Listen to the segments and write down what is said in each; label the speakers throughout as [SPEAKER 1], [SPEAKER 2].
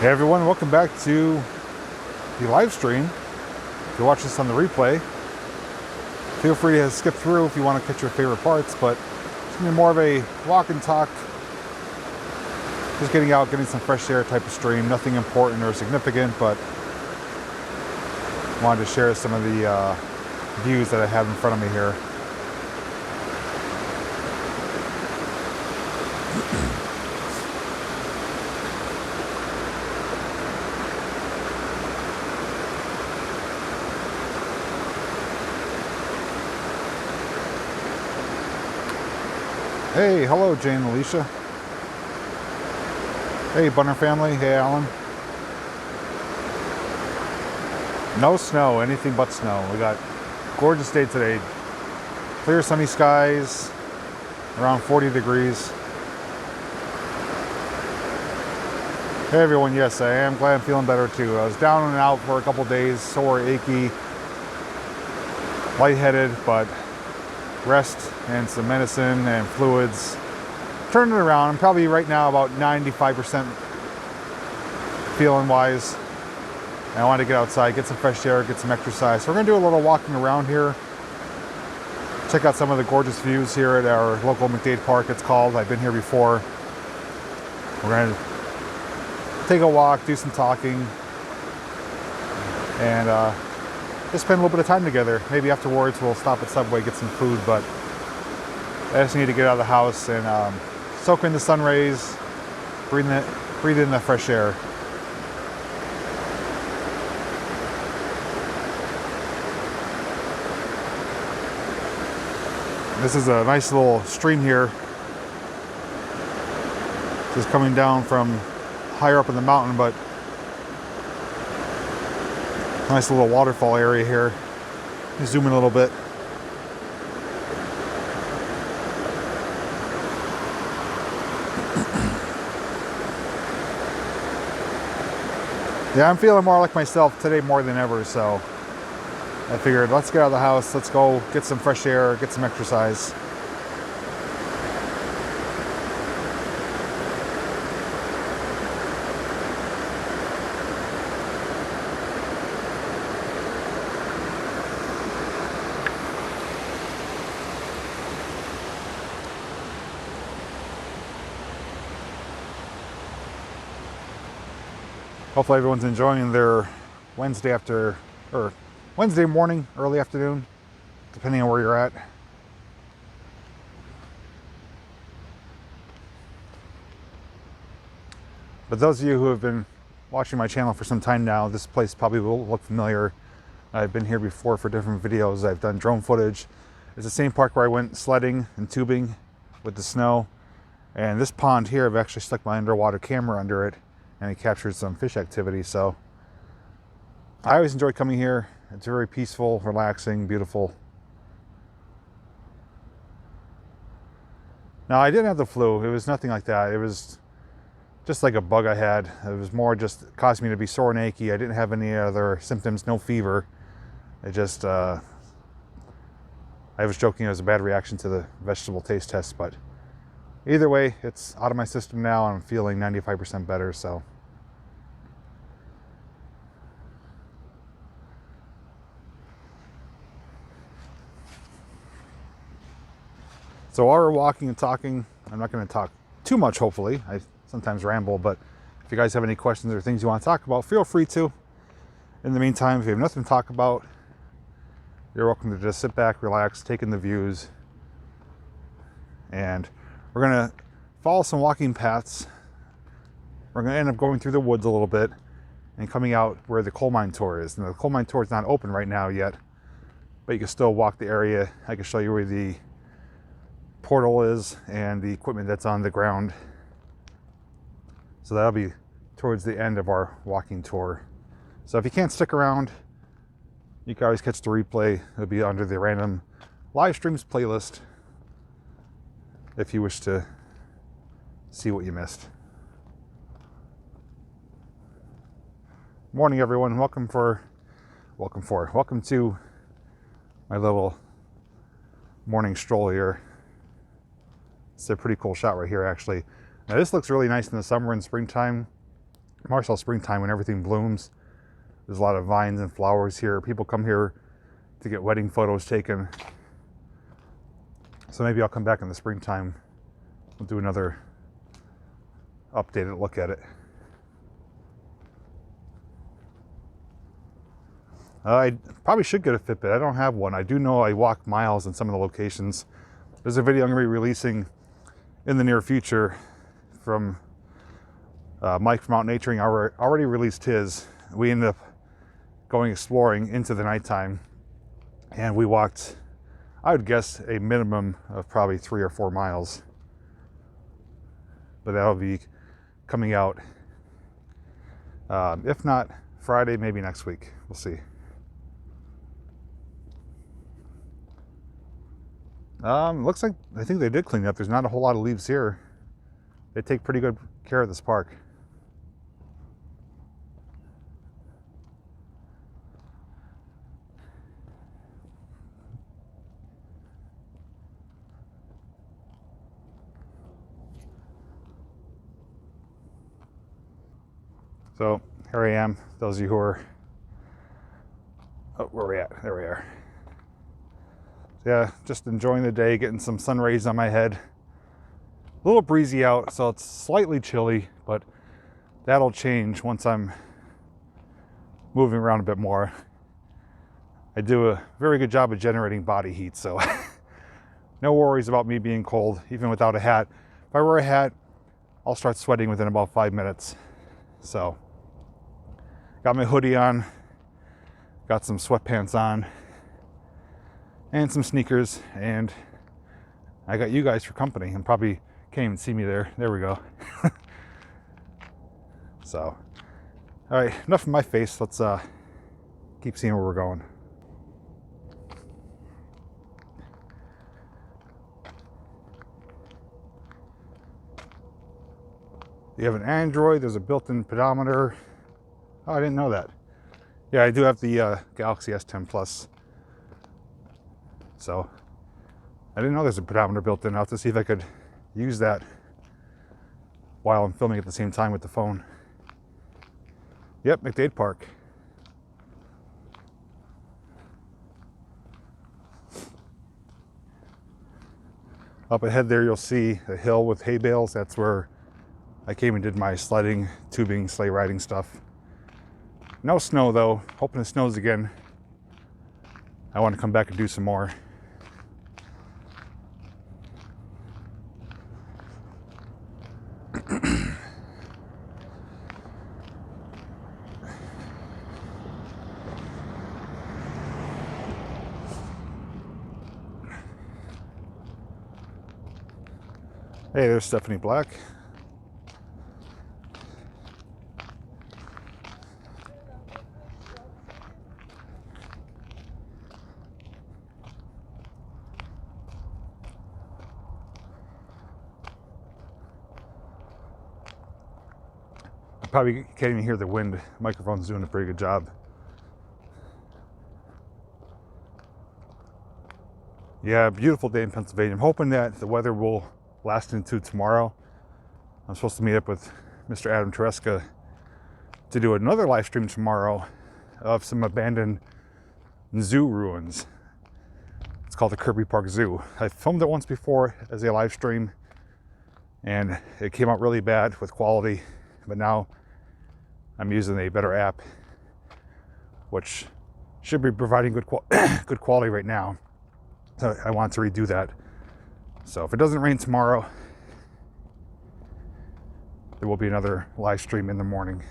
[SPEAKER 1] Hey everyone, welcome back to the live stream. If you watch this on the replay, feel free to skip through if you want to catch your favorite parts, but it's going to be more of a walk and talk, just getting out, getting some fresh air type of stream. Nothing important or significant, but wanted to share some of the views that I have in front of me here. Hey, hello Jane and Alicia. Hey Bunner family, hey Alan. No snow, anything but snow. We got gorgeous day today. Clear sunny skies, around 40 degrees. Hey everyone, yes, I am glad I'm feeling better too. I was down and out for a couple days, sore, achy, lightheaded, but rest and some medicine and fluids turned it around. I'm probably right now about 95% feeling wise. And I want to get outside, get some fresh air, get some exercise. So we're going to do a little walking around here. Check out some of the gorgeous views here at our local McDade Park, it's called. I've been here before. We're going to take a walk, do some talking, and just spend a little bit of time together. Maybe afterwards we'll stop at Subway, get some food, but I just need to get out of the house and soak in the sun rays, breathe in the fresh air. This is a nice little stream here. Just coming down from higher up in the mountain, but nice little waterfall area here. Zoom in a little bit. Yeah, I'm feeling more like myself today more than ever, so I figured let's get out of the house, let's go get some fresh air, get some exercise. Hopefully everyone's enjoying their Wednesday morning, early afternoon, depending on where you're at. But those of you who have been watching my channel for some time now, this place probably will look familiar. I've been here before for different videos. I've done drone footage. It's the same park where I went sledding and tubing with the snow. And this pond here, I've actually stuck my underwater camera under it, and it captured some fish activity. So I always enjoy coming here. It's very peaceful, relaxing, beautiful. Now, I didn't have the flu. It was nothing like that. It was just like a bug I had. It was more just caused me to be sore and achy. I didn't have any other symptoms, no fever. It just, I was joking it was a bad reaction to the vegetable taste test, but either way, it's out of my system now. I'm feeling 95% better, so. So while we're walking and talking, I'm not going to talk too much, hopefully. I sometimes ramble, but if you guys have any questions or things you want to talk about, feel free to. In the meantime, if you have nothing to talk about, you're welcome to just sit back, relax, take in the views. And we're going to follow some walking paths. We're going to end up going through the woods a little bit and coming out where the coal mine tour is. And the coal mine tour is not open right now yet, but you can still walk the area. I can show you where the portal is and the equipment that's on the ground. So that'll be towards the end of our walking tour. So if you can't stick around, you can always catch the replay. It'll be under the random live streams playlist if you wish to see what you missed. Morning everyone, welcome to my little morning stroll here. It's a pretty cool shot right here, actually. Now this looks really nice in the summer and springtime. March till springtime when everything blooms. There's a lot of vines and flowers here. People come here to get wedding photos taken. So maybe I'll come back in the springtime. We'll do another updated look at it. I probably should get a Fitbit. I don't have one. I do know I walk miles in some of the locations. There's a video I'm going to be releasing in the near future from Mike from Out Naturing. I already released his. We ended up going exploring into the nighttime, and we walked, I would guess, a minimum of probably 3 or 4 miles. But that'll be coming out, if not Friday, maybe next week. We'll see. Looks like, I think they did clean up. There's not a whole lot of leaves here. They take pretty good care of this park. So here I am, those of you who are, oh, where are we at? There we are. Yeah, just enjoying the day, getting some sun rays on my head. A little breezy out, so it's slightly chilly, but that'll change once I'm moving around a bit more. I do a very good job of generating body heat, so no worries about me being cold, even without a hat. If I wear a hat, I'll start sweating within about 5 minutes. So, got my hoodie on, got some sweatpants on, and some sneakers, and I got you guys for company, and probably can't even see me there. There we go. So, all right, enough of my face. Let's keep seeing where we're going. You have an Android, there's a built-in pedometer. Oh, I didn't know that. Yeah, I do have the Galaxy S10 Plus. So, I didn't know there's a pedometer built in. I'll have to see if I could use that while I'm filming at the same time with the phone. Yep, McDade Park. Up ahead there, you'll see a hill with hay bales. That's where I came and did my sledding, tubing, sleigh riding stuff. No snow though, hoping it snows again. I want to come back and do some more. Hey, there's Stephanie Black. I probably can't even hear the wind. The microphone's doing a pretty good job. Yeah, beautiful day in Pennsylvania. I'm hoping that the weather will last into tomorrow. I'm supposed to meet up with Mr. Adam Tereska to do another live stream tomorrow of some abandoned zoo ruins. It's called the Kirby Park Zoo. I filmed it once before as a live stream and it came out really bad with quality, but now I'm using a better app which should be providing good quality right now. So I want to redo that. So if it doesn't rain tomorrow, there will be another live stream in the morning.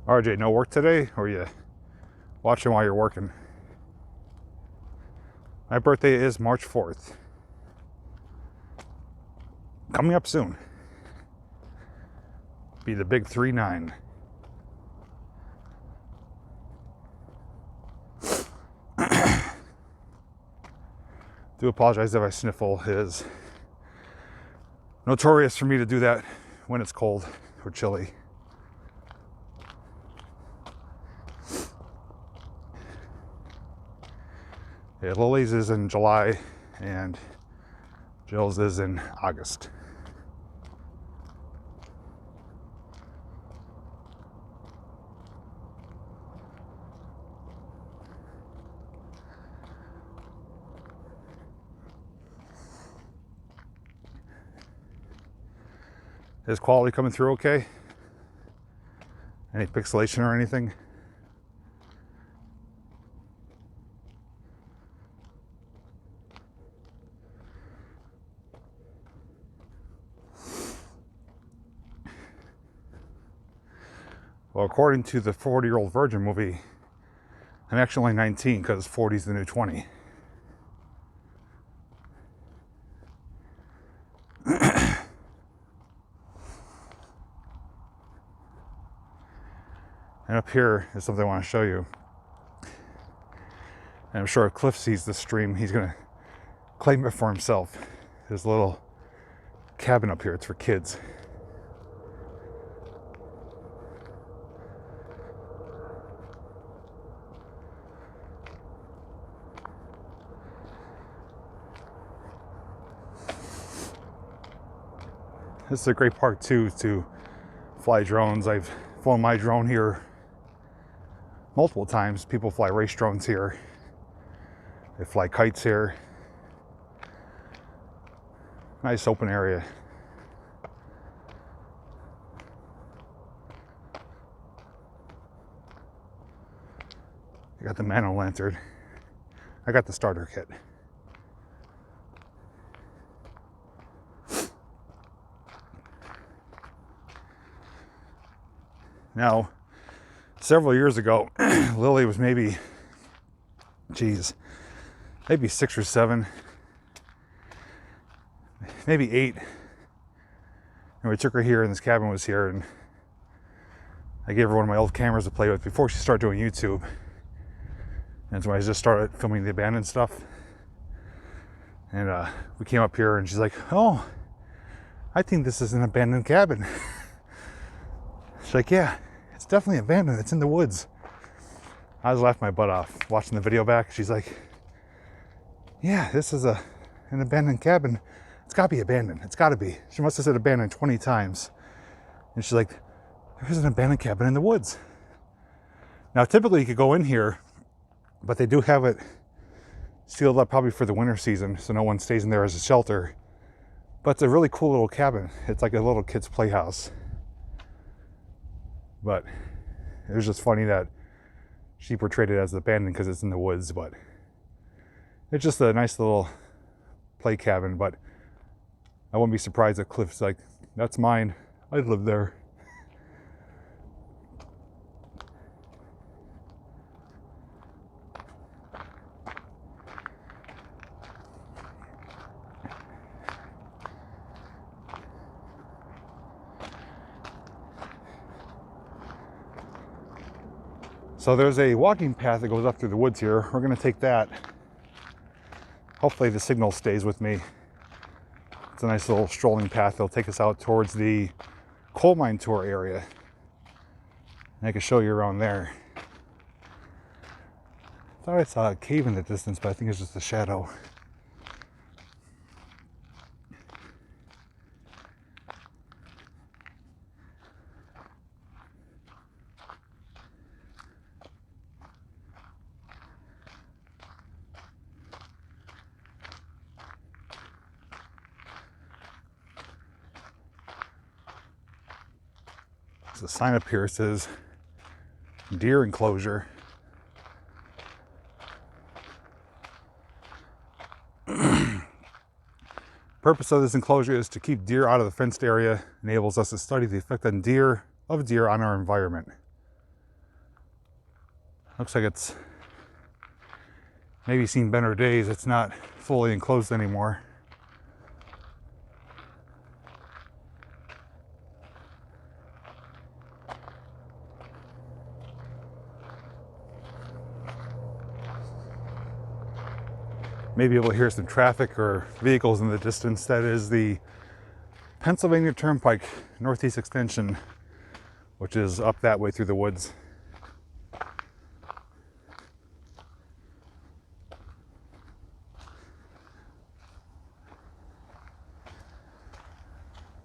[SPEAKER 1] RJ, no work today? Or are you watching while you're working? My birthday is March 4th. Coming up soon. Be the big 3-9. Do apologize if I sniffle. It is notorious for me to do that when it's cold or chilly. Yeah, Lily's is in July, and Jill's is in August. Is quality coming through okay? Any pixelation or anything? Well, according to the 40-Year-Old Virgin movie, I'm actually only 19 because 40 is the new 20. And up here is something I want to show you. And I'm sure if Cliff sees this stream, he's going to claim it for himself. There's a little cabin up here. It's for kids. This is a great park too to fly drones. I've flown my drone here multiple times. People fly race drones here. They fly kites here. Nice open area. I got the Mano lantern. I got the starter kit. Now, several years ago, Lily was maybe 6 or 7, maybe 8. And we took her here, and this cabin was here, and I gave her one of my old cameras to play with before she started doing YouTube. And so I just started filming the abandoned stuff. And we came up here, and she's like, "Oh, I think this is an abandoned cabin." She's like, "Yeah, it's definitely abandoned. It's in the woods." I was laughing my butt off watching the video back. She's like, "Yeah, this is an abandoned cabin. It's got to be abandoned. It's got to be." She must have said abandoned 20 times. And she's like, "There's an abandoned cabin in the woods." Now, typically you could go in here, but they do have it sealed up probably for the winter season, so no one stays in there as a shelter. But it's a really cool little cabin. It's like a little kid's playhouse. But it was just funny that she portrayed it as abandoned because it's in the woods, but it's just a nice little play cabin. But I wouldn't be surprised if Cliff's like, "That's mine. I'd live there." So there's a walking path that goes up through the woods here. We're going to take that. Hopefully the signal stays with me. It's a nice little strolling path. It'll take us out towards the coal mine tour area. And I can show you around there. I thought I saw a cave in the distance, but I think it's just a shadow. The sign up here says deer enclosure. Purpose of this enclosure is to keep deer out of the fenced area. Enables us to study the effect on deer on our environment. Looks like it's maybe seen better days. It's not fully enclosed anymore. Maybe able to hear some traffic or vehicles in the distance. That is the Pennsylvania Turnpike Northeast Extension, which is up that way through the woods.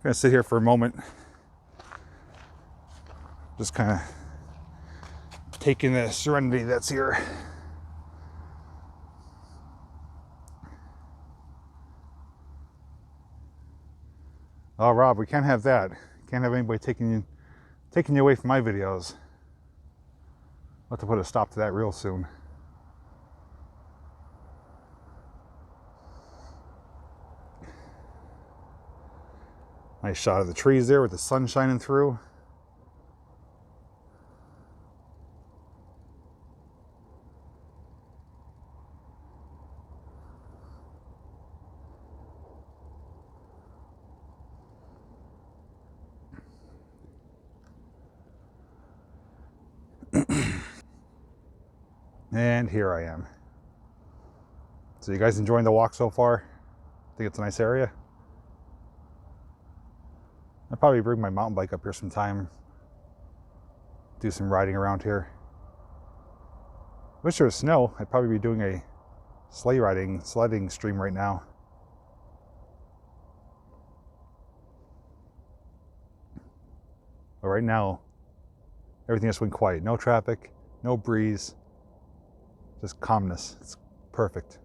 [SPEAKER 1] gonna sit here for a moment, just kind of taking the serenity that's here. Oh, Rob, we can't have that. Can't have anybody taking you away from my videos. I'll have to put a stop to that real soon. Nice shot of the trees there with the sun shining through. And here I am. So you guys enjoying the walk so far? Think it's a nice area? I'll probably bring my mountain bike up here sometime. Do some riding around here. Wish there was snow. I'd probably be doing a sledding stream right now. But right now, everything has been quiet. No traffic, no breeze, just calmness. It's perfect.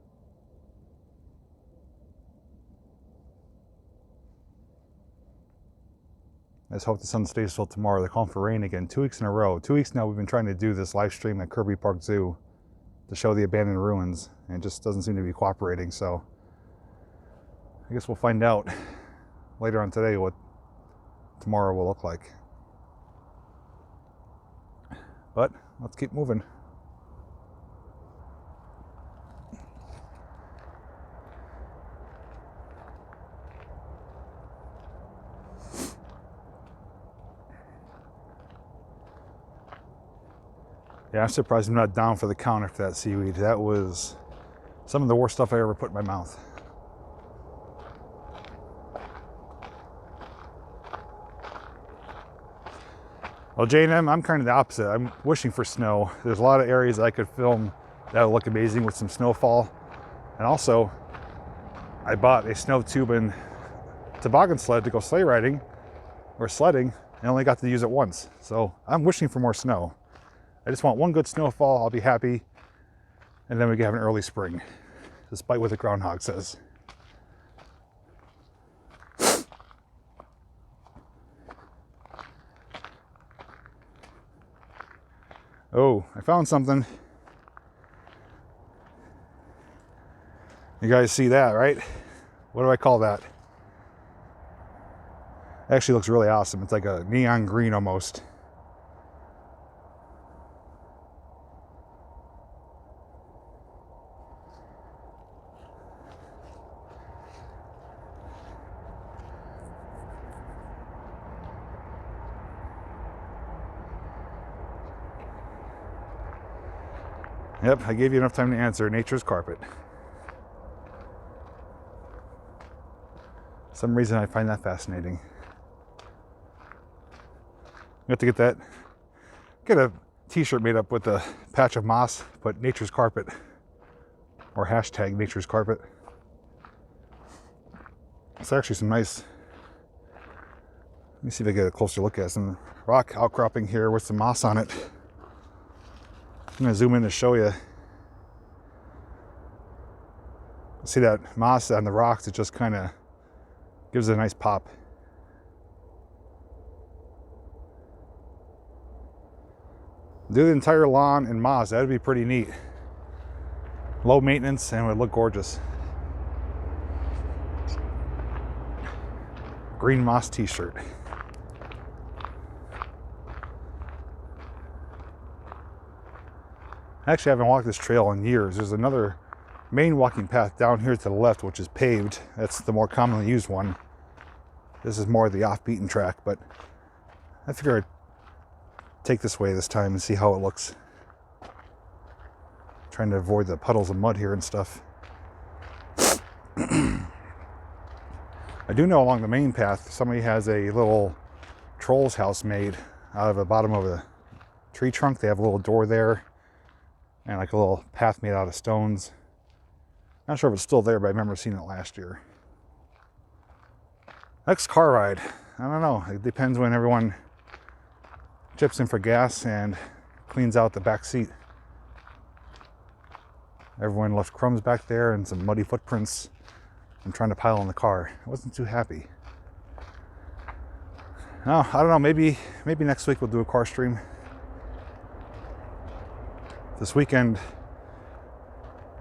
[SPEAKER 1] I just hope the sun stays till tomorrow. They're calling for rain again, 2 weeks in a row. 2 weeks now we've been trying to do this live stream at Kirby Park Zoo to show the abandoned ruins, and it just doesn't seem to be cooperating. So I guess we'll find out later on today what tomorrow will look like. But let's keep moving. Yeah, I'm surprised I'm not down for the count after that seaweed. That was some of the worst stuff I ever put in my mouth. Well, J&M, I'm kind of the opposite. I'm wishing for snow. There's a lot of areas I could film that would look amazing with some snowfall. And also, I bought a snow tube and toboggan sled to go sleigh riding or sledding, and only got to use it once. So I'm wishing for more snow. I just want one good snowfall, I'll be happy, and then we can have an early spring, despite what the groundhog says. Oh, I found something. You guys see that, right? What do I call that? It actually looks really awesome. It's like a neon green almost. Yep, I gave you enough time to answer. Nature's carpet. For some reason I find that fascinating. You have to get a t-shirt made up with a patch of moss, put nature's carpet, or hashtag nature's carpet. It's actually some nice, let me see if I get a closer look at some rock outcropping here with some moss on it. I'm gonna zoom in to show you. See that moss on the rocks? It just kind of gives it a nice pop. Do the entire lawn in moss, that'd be pretty neat. Low maintenance and it would look gorgeous. Green moss t-shirt. Actually, I haven't walked this trail in years. There's another main walking path down here to the left, which is paved. That's the more commonly used one. This is more the off-beaten track, but I figured I'd take this way this time and see how it looks. Trying to avoid the puddles of mud here and stuff. I do know along the main path, somebody has a little troll's house made out of the bottom of a tree trunk. They have a little door there. And like a little path made out of stones. Not sure if it's still there, but I remember seeing it last year. Next car ride. I don't know. It depends when everyone chips in for gas and cleans out the back seat. Everyone left crumbs back there and some muddy footprints. I'm trying to pile in the car. I wasn't too happy. Oh, I don't know. Maybe next week we'll do a car stream. This weekend,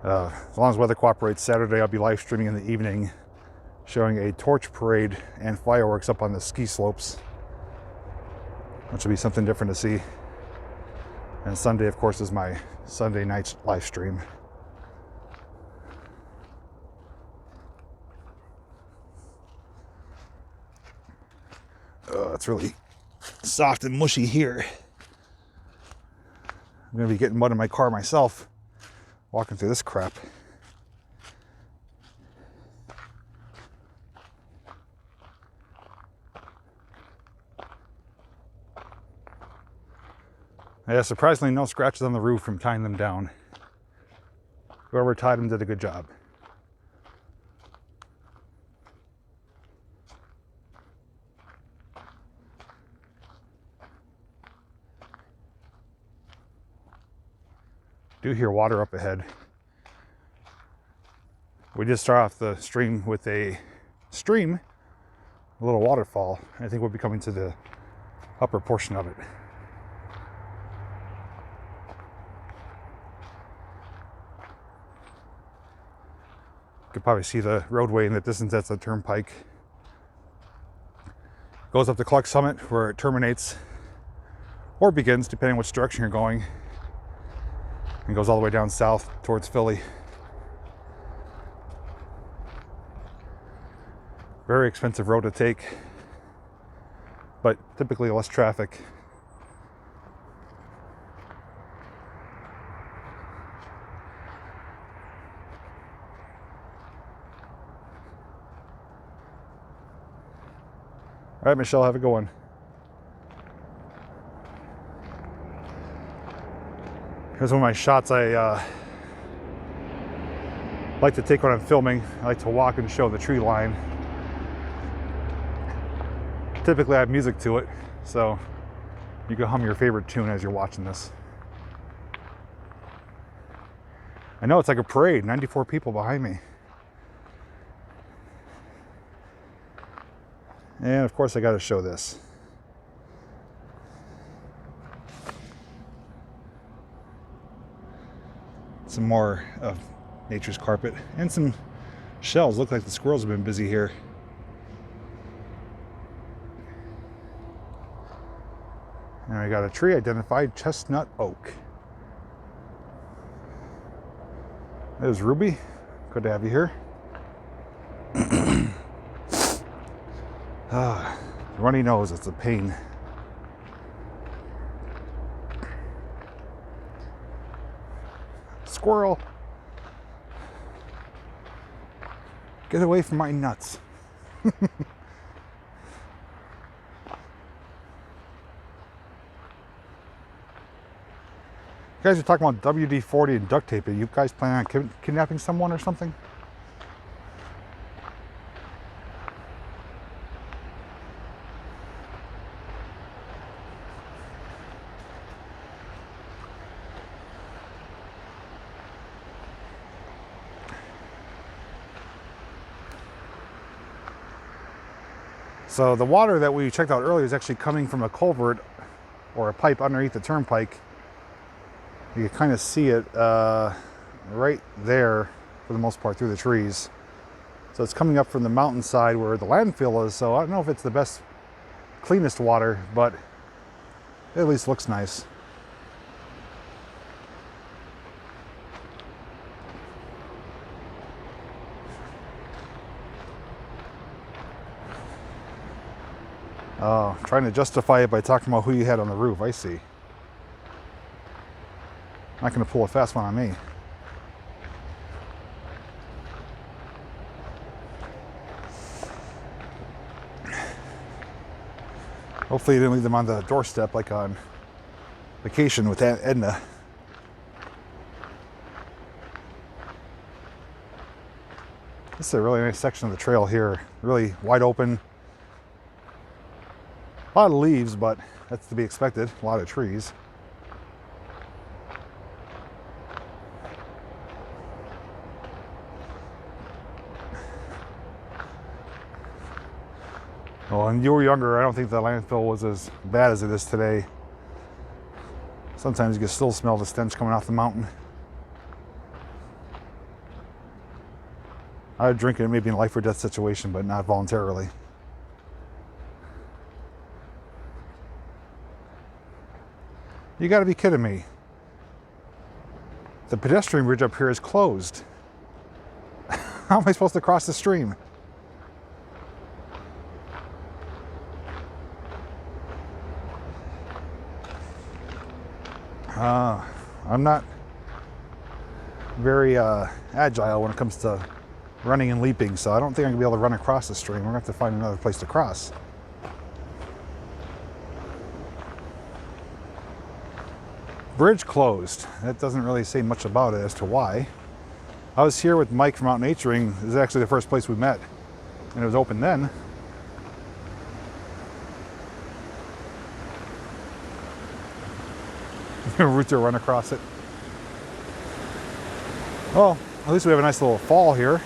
[SPEAKER 1] as long as weather cooperates, Saturday I'll be live streaming in the evening, showing a torch parade and fireworks up on the ski slopes, which will be something different to see. And Sunday, of course, is my Sunday night live stream. It's really soft and mushy here. I'm gonna be getting mud in my car myself, walking through this crap. Yeah, surprisingly, no scratches on the roof from tying them down. Whoever tied them did a good job. Do hear water up ahead. We did start off the stream with a little waterfall. I think we'll be coming to the upper portion of it. You could probably see the roadway in the distance. That's the turnpike. Goes up to Clark Summit where it terminates or begins, depending which direction you're going, and goes all the way down south towards Philly. Very expensive road to take, but typically less traffic. All right, Michelle, have a good one. Here's one of my shots I like to take when I'm filming. I like to walk and show the tree line. Typically I have music to it, so you can hum your favorite tune as you're watching this. I know, it's like a parade, 94 people behind me. And of course I gotta show this. Some more of nature's carpet and some shells. Look like the squirrels have been busy here. And we got a tree identified, chestnut oak. There's Ruby. Good to have you here. Runny nose, it's a pain. Squirrel. Get away from my nuts. You guys are talking about WD-40 and duct tape. Are you guys planning on kidnapping someone or something? So the water that we checked out earlier is actually coming from a culvert or a pipe underneath the turnpike. You can kind of see it right there for the most part through the trees. So it's coming up from the mountainside where the landfill is. So I don't know if it's the best, cleanest water, but it at least looks nice. Oh, trying to justify it by talking about who you had on the roof. I see. Not going to pull a fast one on me. Hopefully you didn't leave them on the doorstep like on vacation with Aunt Edna. This is a really nice section of the trail here. Really wide open. lot of leaves, but that's to be expected. A lot of trees. Well, when you were younger, I don't think the landfill was as bad as it is today. Sometimes you can still smell the stench coming off the mountain. I would drink it maybe in a life or death situation, but not voluntarily. You gotta be kidding me. The pedestrian bridge up here is closed. How am I supposed to cross the stream? I'm not very agile when it comes to running and leaping, so I don't think I'm gonna be able to run across the stream. We're gonna have to find another place to cross. Bridge closed. That doesn't really say much about it as to why. I was here with Mike from Out Naturing. This is actually the first place we met, and it was open then. Route to run across it. Well, at least we have a nice little fall here.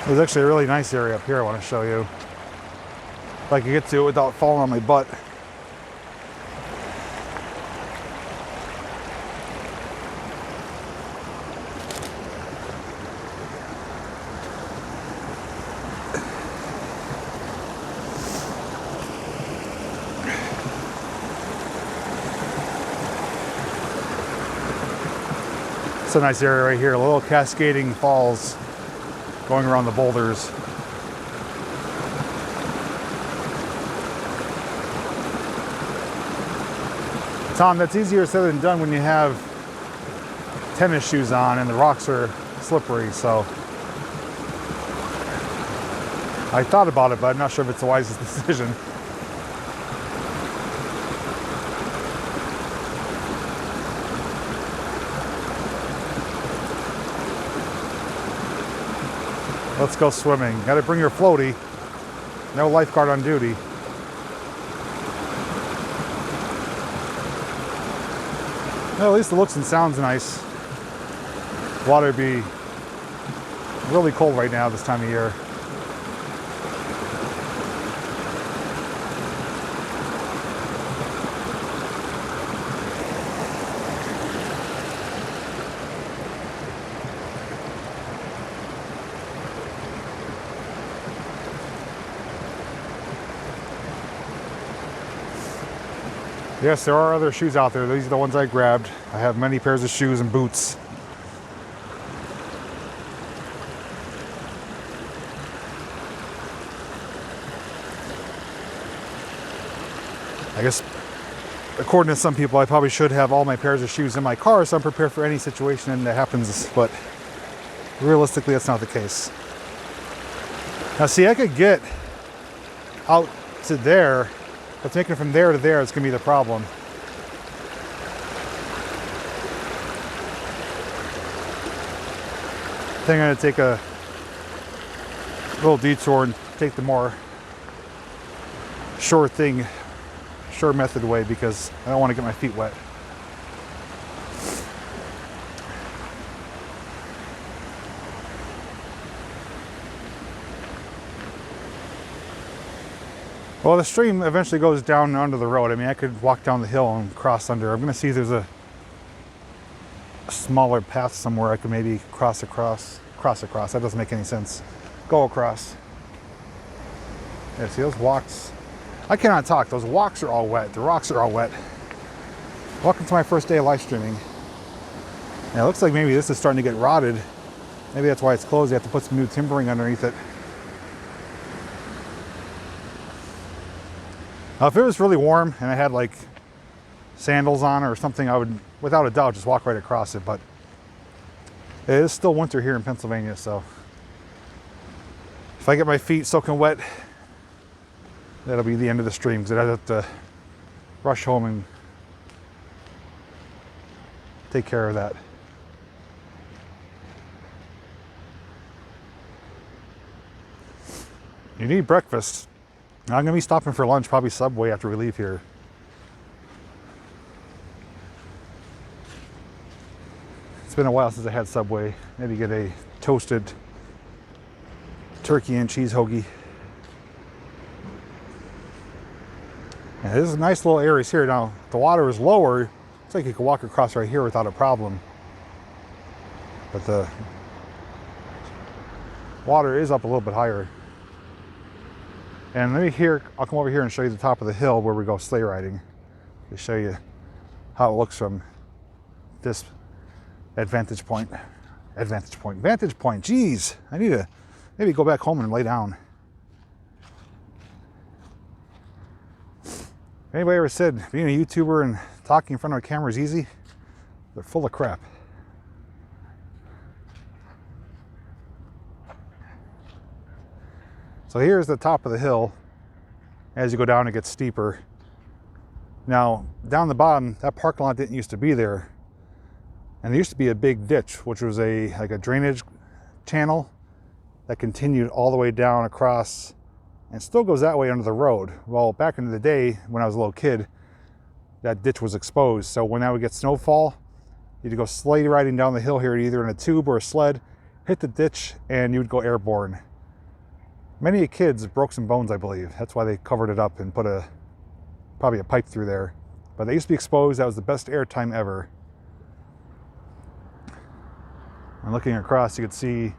[SPEAKER 1] There's actually a really nice area up here I want to show you. If I can get to it without falling on my butt. It's a nice area right here, a little cascading falls going around the boulders. Tom, that's easier said than done when you have tennis shoes on and the rocks are slippery, so I thought about it, but I'm not sure if it's the wisest decision. Let's go swimming. Got to bring your floaty. No lifeguard on duty. Well, at least the looks and sounds nice. Water would be really cold right now this time of year. Yes, there are other shoes out there. These are the ones I grabbed. I have many pairs of shoes and boots. I guess, according to some people, I probably should have all my pairs of shoes in my car so I'm prepared for any situation that happens, but realistically, that's not the case. Now, see, I could get out to there, but taking it from there to there is going to be the problem. I think I'm going to take a little detour and take the more sure method way because I don't want to get my feet wet. Well, the stream eventually goes down under the road. I mean, I could walk down the hill and cross under. I'm gonna see if there's a smaller path somewhere I could maybe cross across. That doesn't make any sense. Go across. Yeah, see those walks? I cannot talk. Those walks are all wet. The rocks are all wet. Welcome to my first day of live streaming. Yeah, it looks like maybe this is starting to get rotted. Maybe that's why it's closed. They have to put some new timbering underneath it. If it was really warm and I had like sandals on or something, I would, without a doubt, just walk right across it. But it is still winter here in Pennsylvania, so if I get my feet soaking wet, that'll be the end of the stream, because I'd have to rush home and take care of that. You need breakfast. I'm gonna be stopping for lunch, probably Subway after we leave here. It's been a while since I had Subway. Maybe get a toasted turkey and cheese hoagie. And this is a nice little areas here. Now, the water is lower. It's like you could walk across right here without a problem. But the water is up a little bit higher. And I'll come over here and show you the top of the hill where we go sleigh riding to show you how it looks from this vantage point. Jeez, I need to maybe go back home and lay down. Anybody ever said being a YouTuber and talking in front of a camera is easy? They're full of crap. So here's the top of the hill. As you go down, it gets steeper. Now, down the bottom, that parking lot didn't used to be there. And there used to be a big ditch, which was like a drainage channel that continued all the way down across and still goes that way under the road. Well, back in the day, when I was a little kid, that ditch was exposed. So when I would get snowfall, you'd go sleigh riding down the hill here, either in a tube or a sled, hit the ditch, and you would go airborne. Many kids broke some bones, I believe. That's why they covered it up and put probably a pipe through there. But they used to be exposed. That was the best airtime ever. And looking across, you could see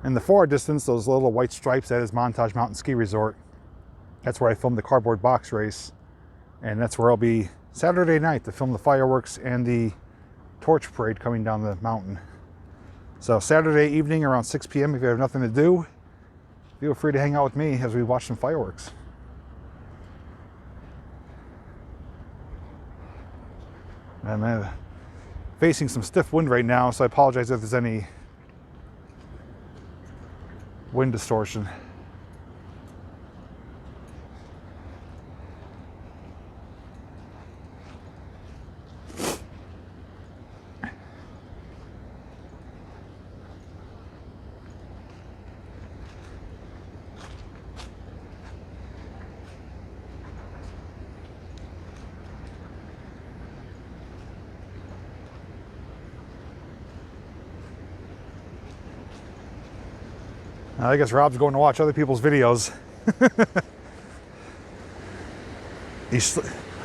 [SPEAKER 1] in the far distance those little white stripes. That is Montage Mountain Ski Resort. That's where I filmed the cardboard box race. And that's where I'll be Saturday night to film the fireworks and the torch parade coming down the mountain. So Saturday evening around 6 p.m. if you have nothing to do, feel free to hang out with me as we watch some fireworks. I'm facing some stiff wind right now, so I apologize if there's any wind distortion. I guess Rob's going to watch other people's videos. He's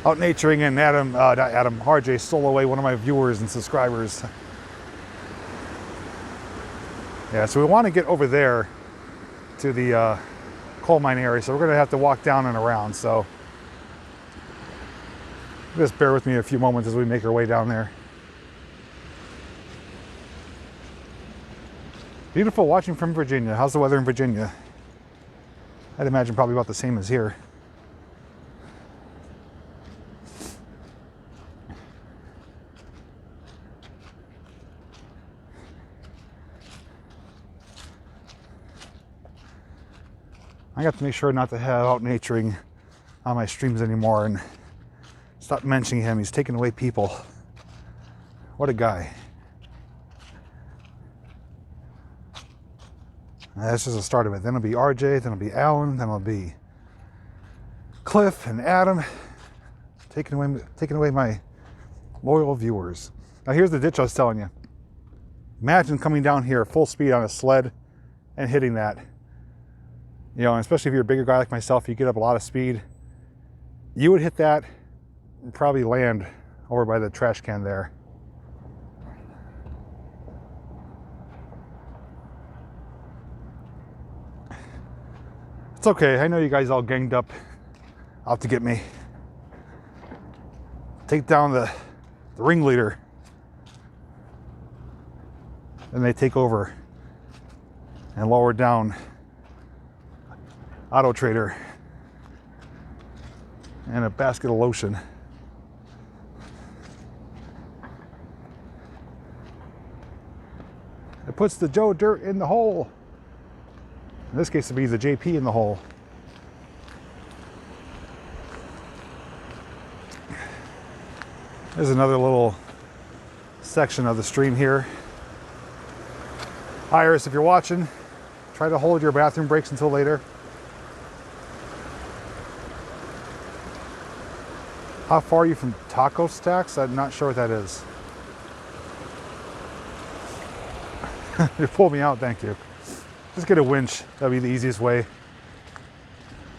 [SPEAKER 1] out naturing, and RJ stole away one of my viewers and subscribers. Yeah, so we want to get over there to the coal mine area, so we're going to have to walk down and around. So just bear with me a few moments as we make our way down there. Beautiful watching from Virginia. How's the weather in Virginia? I'd imagine probably about the same as here. I got to make sure not to have out naturing on my streams anymore and stop mentioning him. He's taking away people. What a guy. That's just the start of it. Then it'll be RJ, then it'll be Alan, then it'll be Cliff and Adam, taking away my loyal viewers. Now here's the ditch I was telling you. Imagine coming down here full speed on a sled and hitting that. You know, and especially if you're a bigger guy like myself, you get up a lot of speed, you would hit that and probably land over by the trash can there. It's okay, I know you guys all ganged up out to get me. Take down the ringleader. Then they take over and lower down Auto Trader and a basket of lotion. It puts the Joe Dirt in the hole. In this case, it'd be the JP in the hole. There's another little section of the stream here. Iris, if you're watching, try to hold your bathroom breaks until later. How far are you from Taco Stacks? I'm not sure what that is. You pulled me out, thank you. Just get a winch, that'd be the easiest way.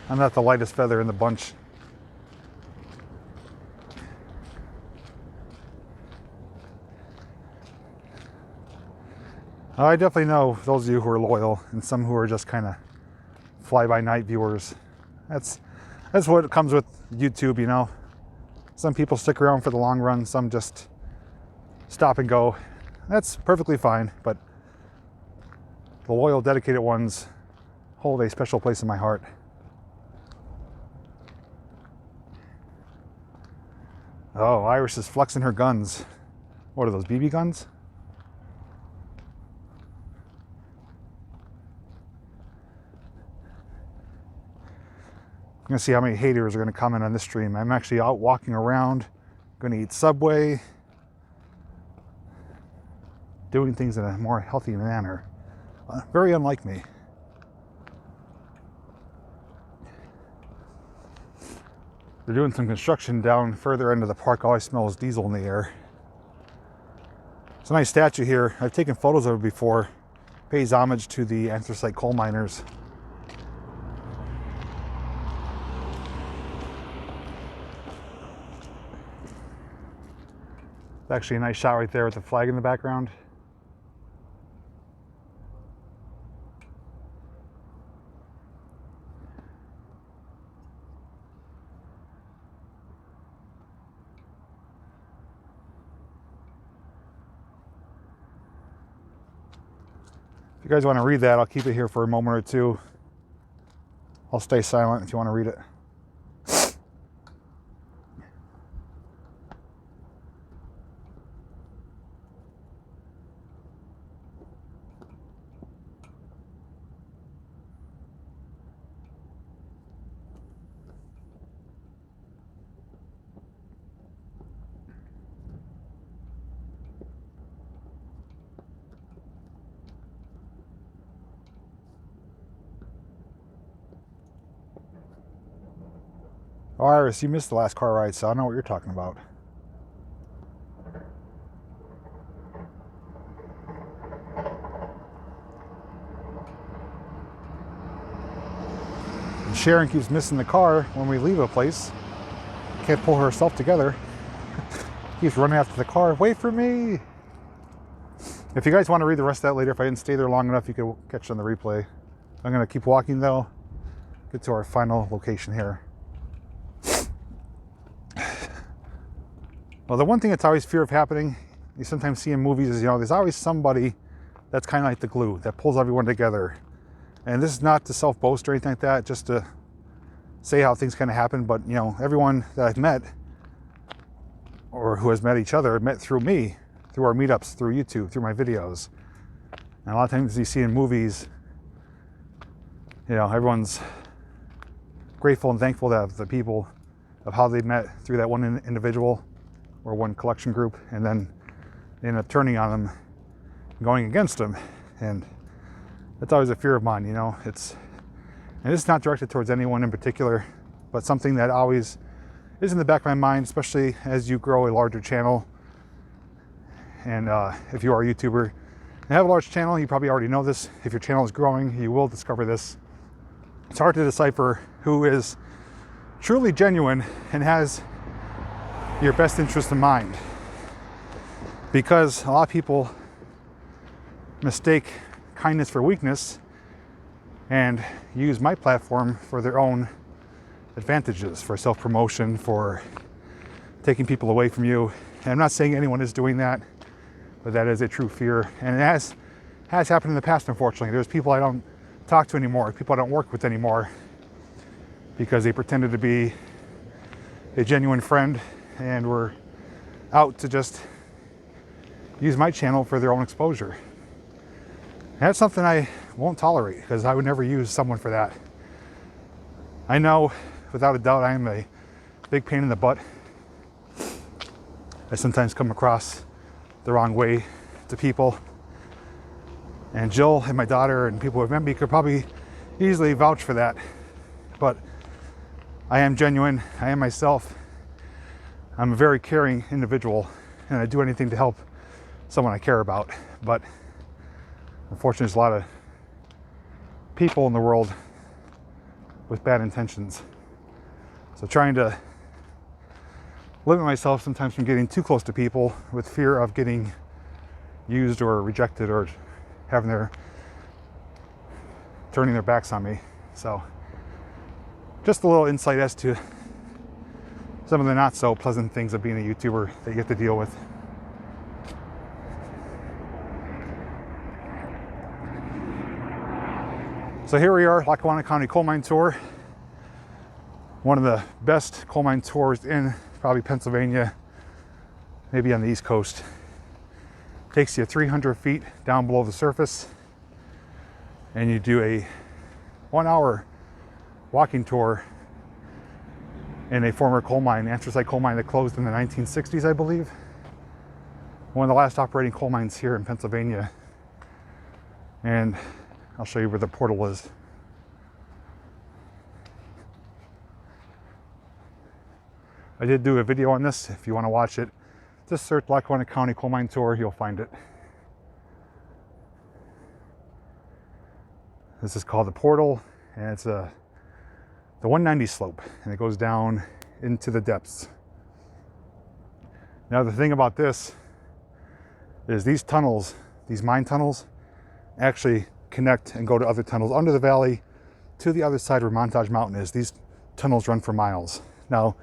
[SPEAKER 1] I'm not the lightest feather in the bunch. I definitely know those of you who are loyal and some who are just kind of fly-by-night viewers. That's what comes with YouTube, you know. Some people stick around for the long run, some just stop and go. That's perfectly fine, but the loyal, dedicated ones hold a special place in my heart. Oh, Iris is flexing her guns. What are those, BB guns? I'm gonna see how many haters are gonna comment on this stream. I'm actually out walking around, gonna eat Subway, doing things in a more healthy manner. Very unlike me. They're doing some construction down further end of the park. Always smells diesel in the air. It's a nice statue here. I've taken photos of it before. Pays homage to the anthracite coal miners. It's actually a nice shot right there with the flag in the background. If you guys want to read that, I'll keep it here for a moment or two. I'll stay silent if you want to read it. Oh, Iris, you missed the last car ride, so I know what you're talking about. And Sharon keeps missing the car when we leave a place. Can't pull herself together. Keeps running after the car. Wait for me! If you guys want to read the rest of that later, if I didn't stay there long enough, you could catch it on the replay. I'm going to keep walking though. Get to our final location here. Well, the one thing that's always fear of happening, you sometimes see in movies, is, you know, there's always somebody that's kind of like the glue that pulls everyone together. And this is not to self-boast or anything like that, just to say how things kind of happen. But, you know, everyone that I've met, or who has met each other, met through me, through our meetups, through YouTube, through my videos. And a lot of times you see in movies, you know, everyone's grateful and thankful to the people of how they met through that one individual or one collection group, and then they end up turning on them, going against them. And that's always a fear of mine, you know. And it's not directed towards anyone in particular, but something that always is in the back of my mind, especially as you grow a larger channel. And if you are a YouTuber and have a large channel, you probably already know this. If your channel is growing, you will discover this. it's hard to decipher who is truly genuine and has your best interest in mind, because a lot of people mistake kindness for weakness and use my platform for their own advantages, for self-promotion, for taking people away from you. And I'm not saying anyone is doing that, but that is a true fear. And it has happened in the past, unfortunately. There's people I don't talk to anymore, people I don't work with anymore, because they pretended to be a genuine friend and were out to just use my channel for their own exposure. And that's something I won't tolerate, because I would never use someone for that. I know, without a doubt, I am a big pain in the butt. I sometimes come across the wrong way to people. And Jill and my daughter and people who have met me could probably easily vouch for that. But I am genuine, I am myself. I'm a very caring individual, and I do anything to help someone I care about. But unfortunately, there's a lot of people in the world with bad intentions. So trying to limit myself sometimes from getting too close to people with fear of getting used or rejected or turning their backs on me. So just a little insight as to some of the not so pleasant things of being a YouTuber that you get to deal with. So here we are, Lackawanna County Coal Mine Tour. One of the best coal mine tours in probably Pennsylvania, maybe on the East Coast. Takes you 300 feet down below the surface, and you do a 1-hour walking tour in a former coal mine, anthracite coal mine that closed in the 1960s, I believe. One of the last operating coal mines here in Pennsylvania. And I'll show you where the portal is. I did do a video on this. If you want to watch it, just search Lackawanna County Coal Mine Tour, you'll find it. This is called the portal, and it's the 190 slope, and it goes down into the depths. Now the thing about this is these tunnels, these mine tunnels, actually connect and go to other tunnels under the valley to the other side where Montage Mountain is. These tunnels run for miles. Now,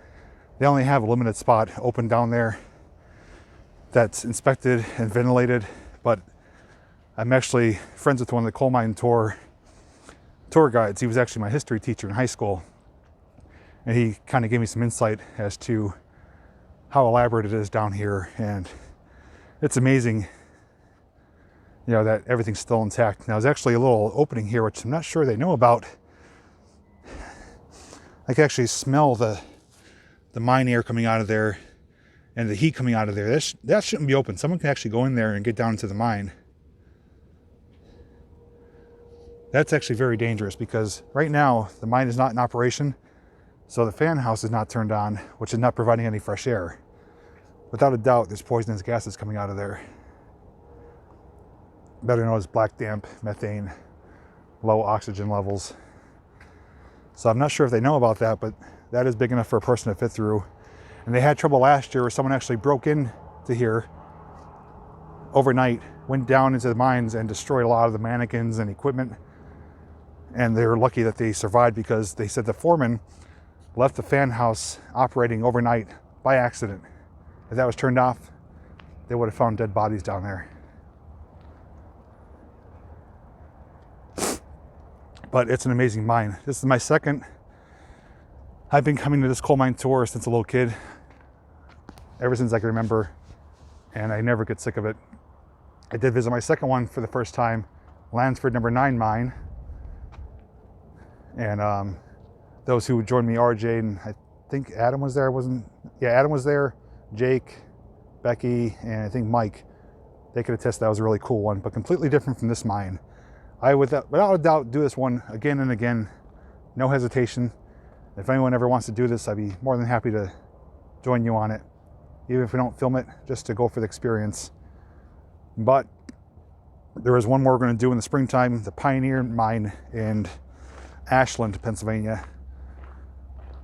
[SPEAKER 1] they only have a limited spot open down there that's inspected and ventilated, but I'm actually friends with one of the coal mine tour guides. He was actually my history teacher in high school, and he kind of gave me some insight as to how elaborate it is down here, and it's amazing, you know, that everything's still intact. Now, there's actually a little opening here, which I'm not sure they know about. I can actually smell the mine air coming out of there and the heat coming out of there. That shouldn't be open. Someone can actually go in there and get down into the mine. That's actually very dangerous, because right now the mine is not in operation, so the fan house is not turned on, which is not providing any fresh air. Without a doubt, there's poisonous gases coming out of there. Better known as black damp, methane, low oxygen levels. So I'm not sure if they know about that, but that is big enough for a person to fit through. And they had trouble last year where someone actually broke into here overnight, went down into the mines and destroyed a lot of the mannequins and equipment. And they were lucky that they survived, because they said the foreman left the fan house operating overnight by accident. If that was turned off, they would have found dead bodies down there. But it's an amazing mine. This is my second. I've been coming to this coal mine tour since a little kid, ever since I can remember, and I never get sick of it. I did visit my second one for the first time, Lansford number 9 mine. And those who joined me, RJ, and I think Adam was there, Adam was there, Jake, Becky, and I think Mike. They could attest that was a really cool one, but completely different from this mine. I would, without a doubt, do this one again and again, no hesitation. If anyone ever wants to do this, I'd be more than happy to join you on it, even if we don't film it, just to go for the experience. But there is one more we're going to do in the springtime, the Pioneer Mine in Ashland, Pennsylvania.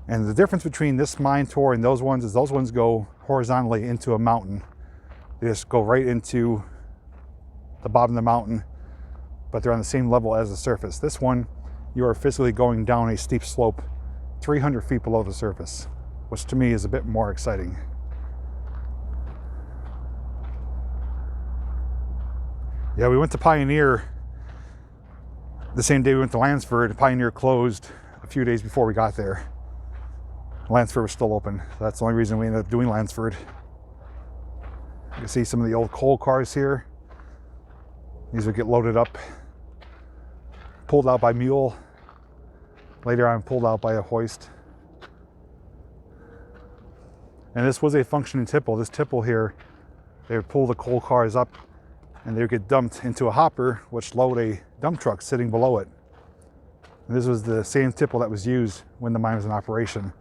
[SPEAKER 1] And the difference between this mine tour and those ones is those ones go horizontally into a mountain. They just go right into the bottom of the mountain, but they're on the same level as the surface. This one, you are physically going down a steep slope 300 feet below the surface, which to me is a bit more exciting. Yeah, we went to Pioneer the same day we went to Lansford. Pioneer closed a few days before we got there. Lansford was still open. So that's the only reason we ended up doing Lansford. You can see some of the old coal cars here. These would get loaded up, pulled out by mule, later on pulled out by a hoist. And this was a functioning tipple. This tipple here, they would pull the coal cars up and they would get dumped into a hopper, which load a dump truck sitting below it. And this was the same tipple that was used when the mine was in operation.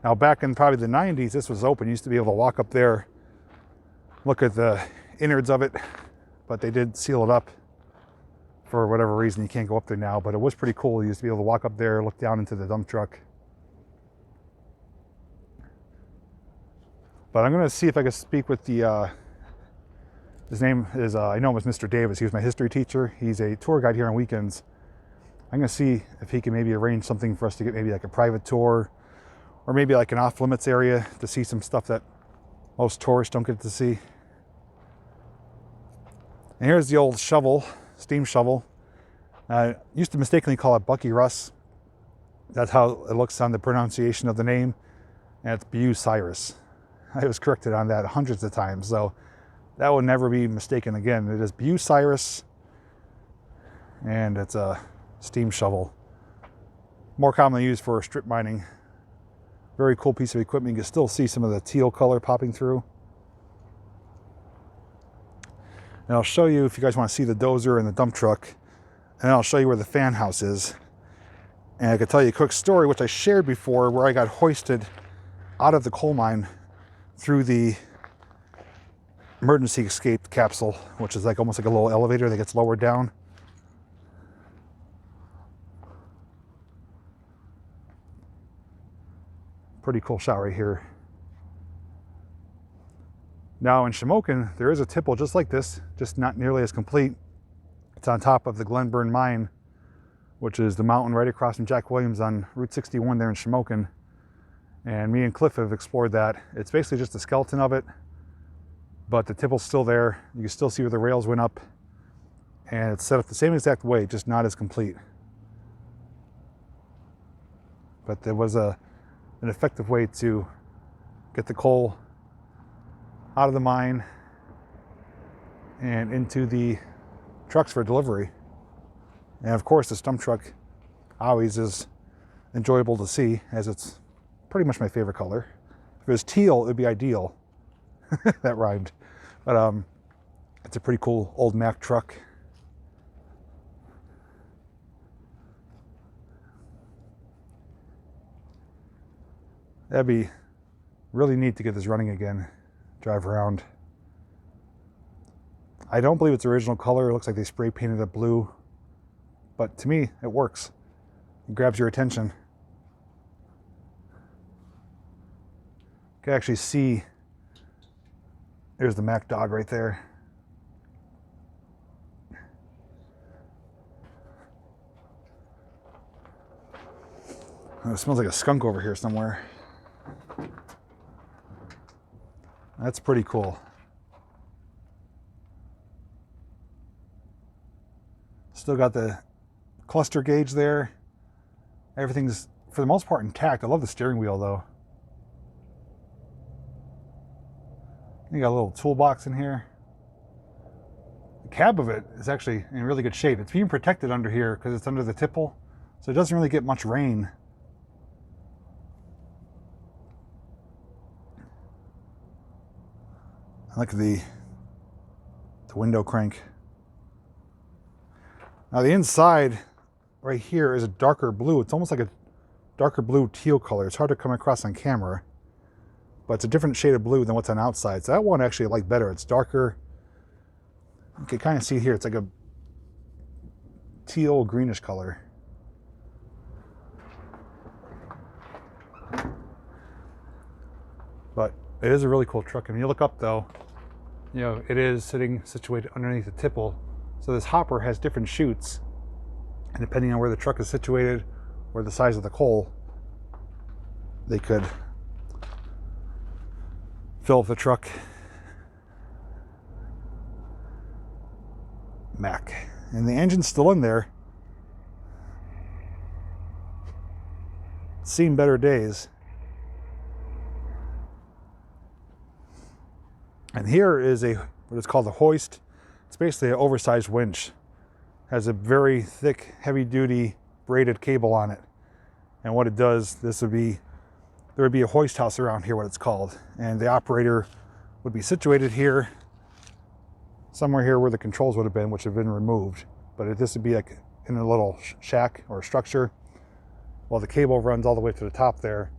[SPEAKER 1] Now back in probably the 90s, this was open. You used to be able to walk up there, look at the innards of it, but they did seal it up for whatever reason. You can't go up there now, but it was pretty cool. You used to be able to walk up there, look down into the dump truck. But I'm gonna see if I can speak with the, his name is, I know him as Mr. Davis. He was my history teacher. He's a tour guide here on weekends. I'm gonna see if he can maybe arrange something for us to get maybe like a private tour, or maybe like an off limits area to see some stuff that most tourists don't get to see. And here's the old shovel, steam shovel. I used to mistakenly call it Bucky Russ. That's how it looks on the pronunciation of the name. And it's Bucyrus. I was corrected on that hundreds of times, so that will never be mistaken again. It is Bucyrus, and it's a steam shovel. More commonly used for strip mining. Very cool piece of equipment. You can still see some of the teal color popping through. And I'll show you, if you guys want to see the dozer and the dump truck, and I'll show you where the fan house is. And I could tell you a quick story, which I shared before, where I got hoisted out of the coal mine through the emergency escape capsule, which is like almost like a little elevator that gets lowered down. Pretty cool shot right here. Now in Shamokin, there is a tipple just like this, just not nearly as complete. It's on top of the Glenburn mine, which is the mountain right across from Jack Williams on Route 61 there in Shamokin. And me and Cliff have explored that. It's basically just a skeleton of it, but the tipple's still there. You can still see where the rails went up, and it's set up the same exact way, just not as complete. But there was an effective way to get the coal out of the mine and into the trucks for delivery. And of course, this dump truck always is enjoyable to see, as it's pretty much my favorite color. If it was teal, it would be ideal. That rhymed. But it's a pretty cool old Mack truck. That'd be really neat to get this running again, drive around. I don't believe it's original color. It looks like they spray painted it blue, but to me, it works. It grabs your attention. You can actually see, there's the Mack dog right there. Oh, it smells like a skunk over here somewhere. That's pretty cool. Still got the cluster gauge there. Everything's, for the most part, intact. I love the steering wheel, though. You got a little toolbox in here. The cab of it is actually in really good shape. It's being protected under here because it's under the tipple, so it doesn't really get much rain. I like the window crank. Now the inside right here is a darker blue. It's almost like a darker blue teal color. It's hard to come across on camera, but it's a different shade of blue than what's on outside. So that one actually I like better. It's darker. You can kind of see here, it's like a teal greenish color. But it is a really cool truck. And when you look up though, you know, it is situated underneath the tipple. So this hopper has different chutes, and depending on where the truck is situated or the size of the coal, they could fill up the truck. Mac. And the engine's still in there. It's seen better days. And here is what is called a hoist. It's basically an oversized winch. Has a very thick, heavy-duty braided cable on it. And what it does, there would be a hoist house around here, what it's called. And the operator would be situated here, somewhere here where the controls would have been, which have been removed. But this would be like in a little shack or structure. Well, the cable runs all the way to the top there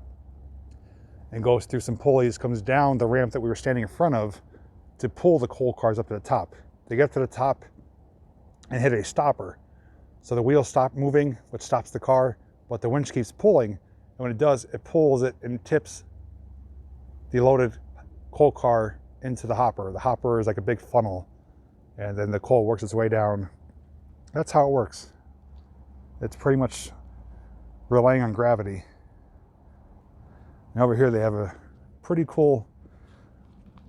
[SPEAKER 1] and goes through some pulleys, comes down the ramp that we were standing in front of to pull the coal cars up to the top. They get to the top and hit a stopper. So the wheels stop moving, which stops the car, but the winch keeps pulling. And when it does, it pulls it and tips the loaded coal car into the hopper. The hopper is like a big funnel, and then the coal works its way down. That's how it works. It's pretty much relying on gravity. And over here they have a pretty cool,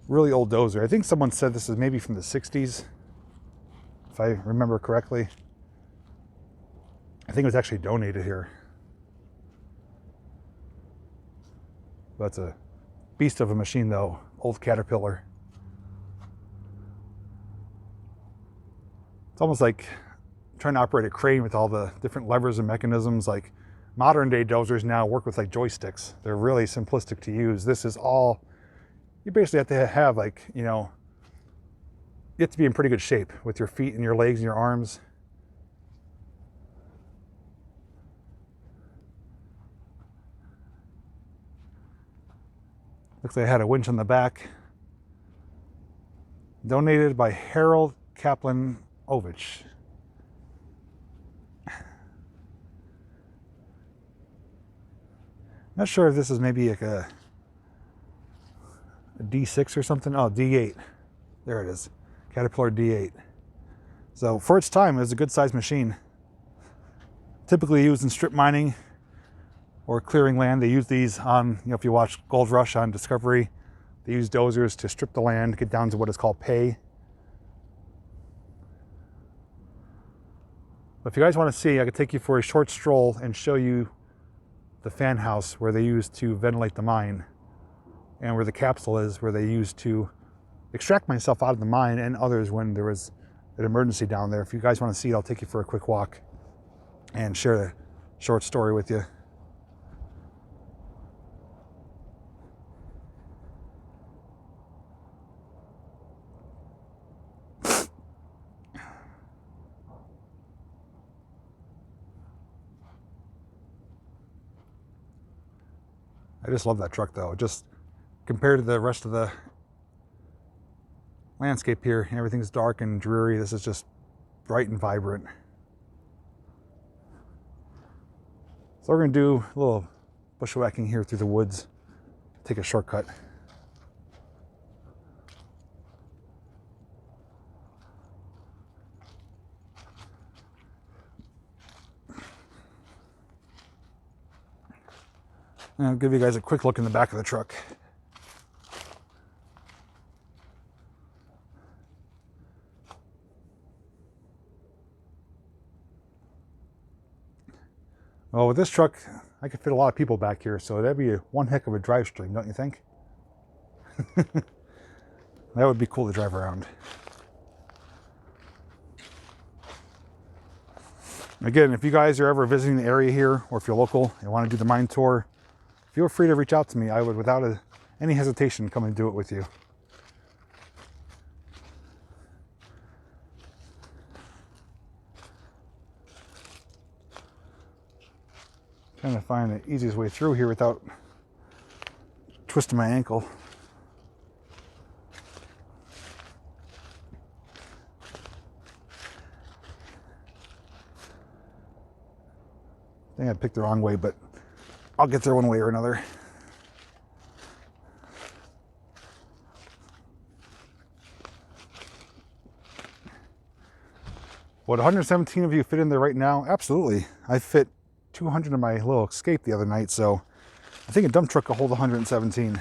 [SPEAKER 1] really old dozer. I think someone said this is maybe from the 60s, if I remember correctly. I think it was actually donated here. That's a beast of a machine though, old Caterpillar. It's almost like trying to operate a crane with all the different levers and mechanisms. Like modern day dozers now work with like joysticks. They're really simplistic to use. This is all, you basically have to have like, you know, you have to be in pretty good shape with your feet and your legs and your arms. Looks like I had a winch on the back. Donated by Harold Kaplan Ovich. Not sure if this is maybe like a D6 or something. Oh, D8. There it is. Caterpillar D8. So for its time, it was a good sized machine. Typically used in strip mining or clearing land. They use these on, you know, if you watch Gold Rush on Discovery, they use dozers to strip the land, get down to what is called pay. But if you guys want to see, I could take you for a short stroll and show you the fan house where they use to ventilate the mine, and where the capsule is where they used to extract myself out of the mine and others when there was an emergency down there. If you guys want to see it, I'll take you for a quick walk and share a short story with you. I just love that truck though. Just compared to the rest of the landscape here, everything's dark and dreary. This is just bright and vibrant. So we're gonna do a little bushwhacking here through the woods. Take a shortcut. I'll give you guys a quick look in the back of the truck. Well, with this truck, I could fit a lot of people back here, so that'd be one heck of a drive stream, don't you think? That would be cool to drive around. Again, if you guys are ever visiting the area here, or if you're local and want to do the mine tour, feel free to reach out to me. I would, without any hesitation, come and do it with you. Trying to find the easiest way through here without twisting my ankle. I think I picked the wrong way, but I'll get there one way or another. Would 117 of you fit in there right now? Absolutely. I fit 200 in my little Escape the other night, so I think a dump truck will hold 117.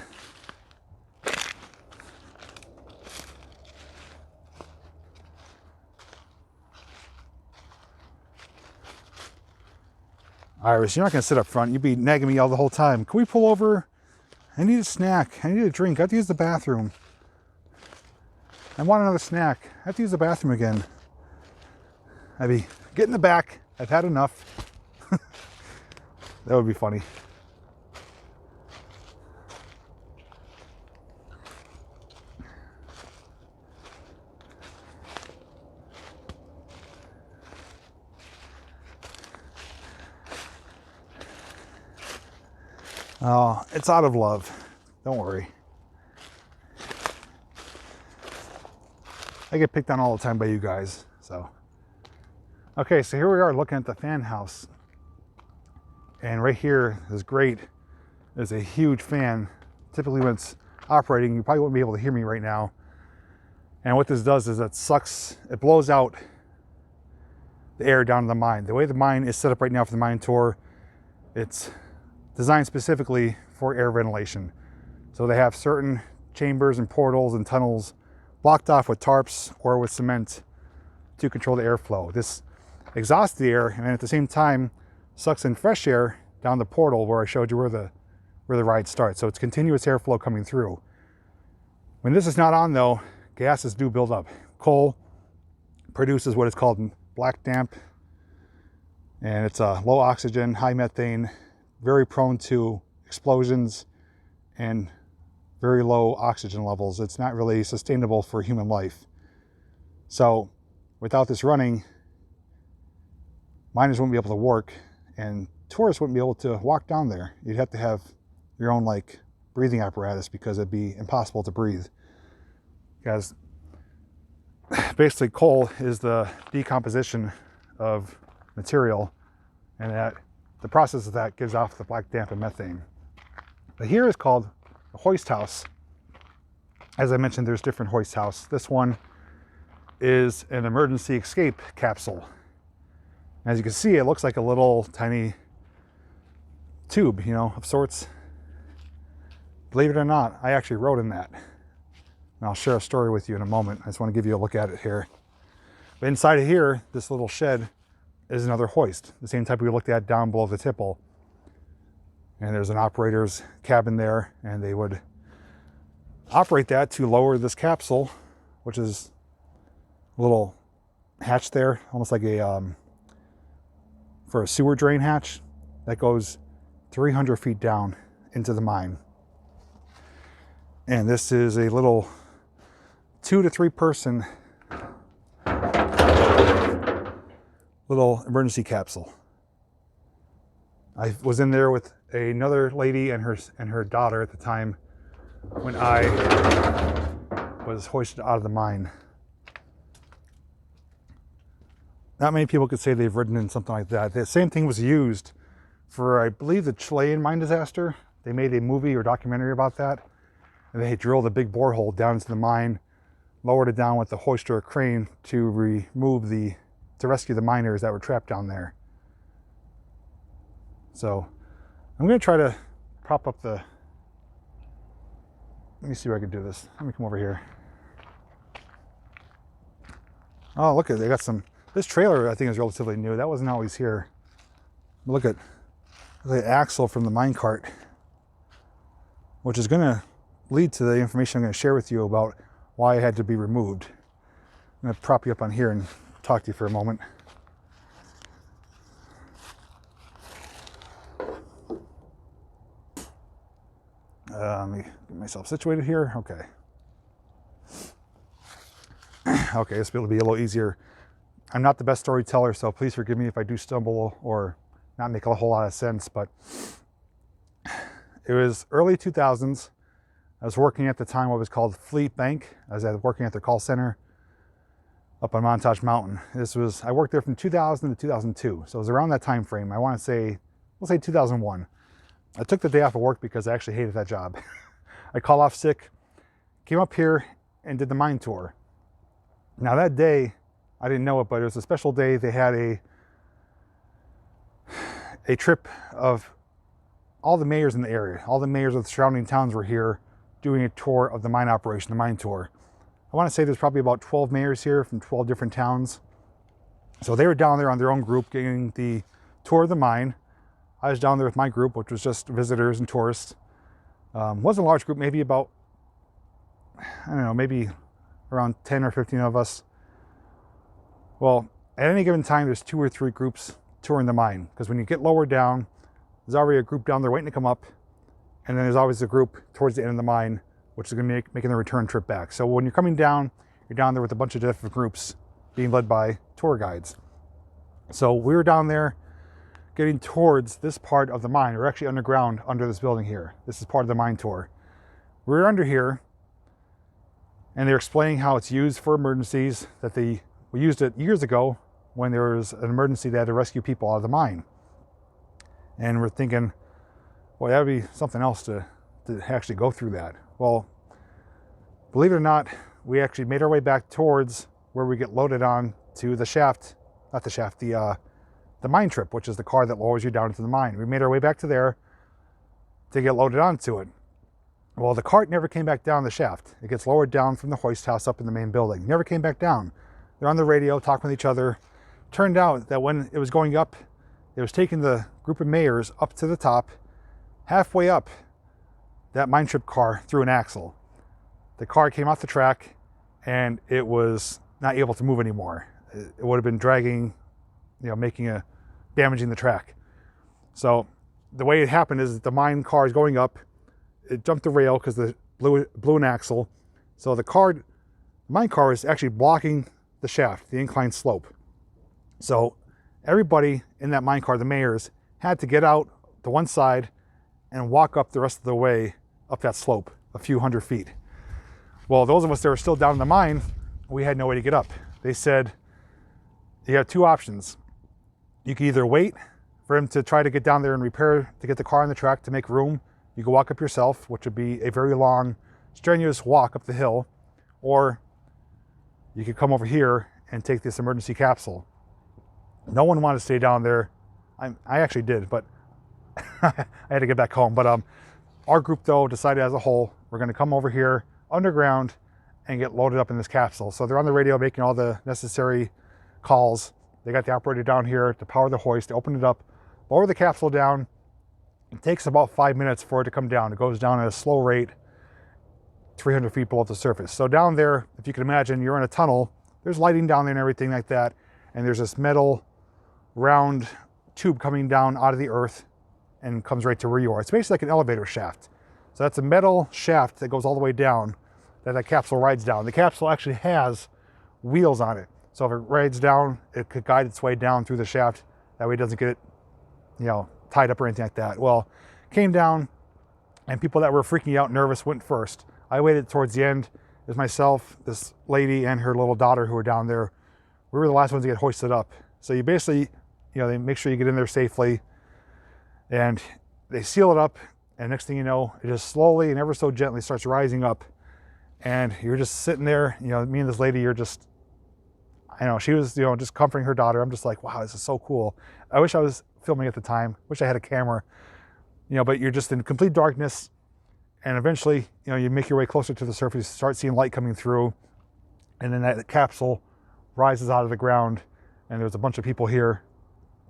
[SPEAKER 1] Iris, you're not going to sit up front. You'd be nagging me all the whole time. Can we pull over? I need a snack. I need a drink. I have to use the bathroom. I want another snack. I have to use the bathroom again. I'd be, get in the back. I've had enough. That would be funny. Oh, it's out of love. Don't worry. I get picked on all the time by you guys, so. Okay, so here we are looking at the fan house. And right here is great. There's a huge fan. Typically when it's operating, you probably wouldn't be able to hear me right now. And what this does is it blows out the air down to the mine. The way the mine is set up right now for the mine tour, it's designed specifically for air ventilation. So they have certain chambers and portals and tunnels blocked off with tarps or with cement to control the airflow. This exhausts the air and at the same time sucks in fresh air down the portal where I showed you where the ride starts. So it's continuous airflow coming through. When this is not on though, gases do build up. Coal produces what is called black damp, and it's a low oxygen, high methane, very prone to explosions and very low oxygen levels. It's not really sustainable for human life. So without this running, miners wouldn't be able to work and tourists wouldn't be able to walk down there. You'd have to have your own like breathing apparatus because it'd be impossible to breathe. Because basically coal is the decomposition of material, and that the process of that gives off the black damp and methane. But here is called a hoist house. As I mentioned, there's different hoist house. This one is an emergency escape capsule. As you can see, it looks like a little tiny tube, you know, of sorts. Believe it or not, I actually rode in that. And I'll share a story with you in a moment. I just want to give you a look at it here. But inside of here, this little shed is another hoist, the same type we looked at down below the tipple. And there's an operator's cabin there, and they would operate that to lower this capsule, which is a little hatch there, almost like a for a sewer drain hatch that goes 300 feet down into the mine. And this is a little 2 to 3 person little emergency capsule. I was in there with another lady and her daughter at the time when I was hoisted out of the mine. Not many people could say they've ridden in something like that. The same thing was used for, I believe, the Chilean mine disaster. They made a movie or documentary about that. And they drilled a big borehole down into the mine, lowered it down with the hoist or a crane to rescue the miners that were trapped down there. So I'm going to try to prop up the, let me see if I can do this. Let me come over here. Oh, look at, they got some, this trailer I think is relatively new. That wasn't always here. But look at the axle from the minecart, which is going to lead to the information I'm going to share with you about why it had to be removed. I'm going to prop you up on here and talk to you for a moment. Let me get myself situated here. Okay. Okay, this will be a little easier. I'm not the best storyteller, so please forgive me if I do stumble or not make a whole lot of sense, but it was early 2000s. I was working at the time what was called Fleet Bank. I was working at their call center up on Montage Mountain. I worked there from 2000 to 2002. So it was around that time frame. I want to say, we'll say 2001. I took the day off of work because I actually hated that job. I called off sick, came up here and did the mine tour. Now that day, I didn't know it, but it was a special day. They had a trip of all the mayors in the area. All the mayors of the surrounding towns were here doing a tour of the mine operation, the mine tour. I want to say there's probably about 12 mayors here from 12 different towns. So they were down there on their own group getting the tour of the mine. I was down there with my group, which was just visitors and tourists. Wasn't a large group, maybe about, I don't know, maybe around 10 or 15 of us. Well, at any given time, there's 2 or 3 groups touring the mine, because when you get lower down, there's already a group down there waiting to come up, and then there's always a group towards the end of the mine, which is going to be making the return trip back. So when you're coming down, you're down there with a bunch of different groups being led by tour guides. So we were down there getting towards this part of the mine. We're actually underground under this building here. This is part of the mine tour. We were under here, and they're explaining how it's used for emergencies, that we used it years ago when there was an emergency. They had to rescue people out of the mine. And we're thinking, well, that would be something else to actually go through that. Well, believe it or not, we actually made our way back towards where we get loaded on to the shaft, not the shaft, the mine trip, which is the car that lowers you down into the mine. We made our way back to there to get loaded onto it. Well, the cart never came back down the shaft. It gets lowered down from the hoist house up in the main building. Never came back down. They're on the radio talking with each other. Turned out that when it was going up, it was taking the group of mayors up to the top. Halfway up, that mine trip car threw an axle. The car came off the track, and it was not able to move anymore. It would have been dragging, damaging the track. So the way it happened is that the mine car is going up. It jumped the rail because it blew an axle. So the mine car is actually blocking the shaft, the inclined slope. So everybody in that mine car, the mayors, had to get out to one side and walk up the rest of the way up that slope, a few hundred feet. Well, those of us that were still down in the mine, we had no way to get up. They said, you have 2 options. You can either wait for him to try to get down there and repair, to get the car on the track to make room. You can walk up yourself, which would be a very long, strenuous walk up the hill, or you could come over here and take this emergency capsule. No one wanted to stay down there. I actually did, but I had to get back home. But our group, though, decided as a whole, we're going to come over here underground and get loaded up in this capsule. So they're on the radio making all the necessary calls. They got the operator down here to power the hoist. They open it up, lower the capsule down. It takes about 5 minutes for it to come down. It goes down at a slow rate, 300 feet below the surface. So down there, if you can imagine, you're in a tunnel. There's lighting down there and everything like that. And there's this metal round tube coming down out of the earth and comes right to where you are. It's basically like an elevator shaft. So that's a metal shaft that goes all the way down that capsule rides down. The capsule actually has wheels on it. So if it rides down, it could guide its way down through the shaft. That way it doesn't get, tied up or anything like that. Well, came down, and people that were freaking out, nervous, went first. I waited towards the end. It was myself, this lady, and her little daughter who were down there. We were the last ones to get hoisted up. So you basically, they make sure you get in there safely, and they seal it up, and next thing you know, it just slowly and ever so gently starts rising up, and you're just sitting there, me and this lady, she was, just comforting her daughter. I'm just like, wow, this is so cool. I wish I was filming at the time. Wish I had a camera, but you're just in complete darkness, and eventually, you make your way closer to the surface, start seeing light coming through, and then that capsule rises out of the ground, and there's a bunch of people here,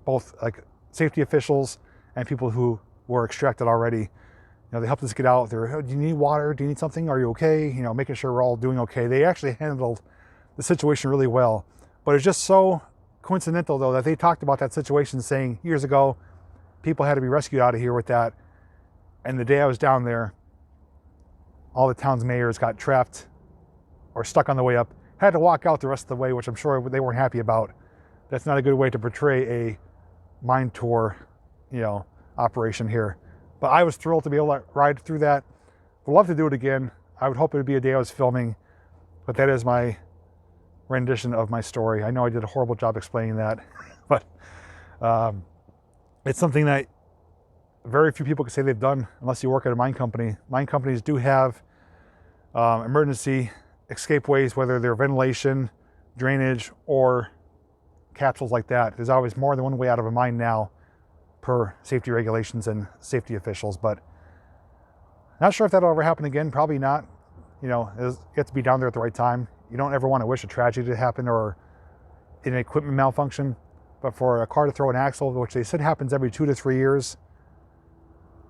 [SPEAKER 1] both like safety officials and people who were extracted already. They helped us get out. They were, do you need water? Do you need something? Are you okay? Making sure we're all doing okay. They actually handled the situation really well. But it's just so coincidental, though, that they talked about that situation, saying years ago, people had to be rescued out of here with that. And the day I was down there, all the town's mayors got trapped or stuck on the way up, had to walk out the rest of the way, which I'm sure they weren't happy about. That's not a good way to portray a mine tour, operation here. But I was thrilled to be able to ride through that. Would love to do it again. I would hope it would be a day I was filming, but that is my rendition of my story. I know I did a horrible job explaining that, but it's something that very few people can say they've done unless you work at a mine company. Mine companies do have emergency escape ways, whether they're ventilation, drainage or capsules like that. There's always more than one way out of a mine now per safety regulations and safety officials, but not sure if that'll ever happen again. Probably not. You know, you have to be down there at the right time. You don't ever want to wish a tragedy to happen or an equipment malfunction, but for a car to throw an axle, which they said happens every 2 to 3 years,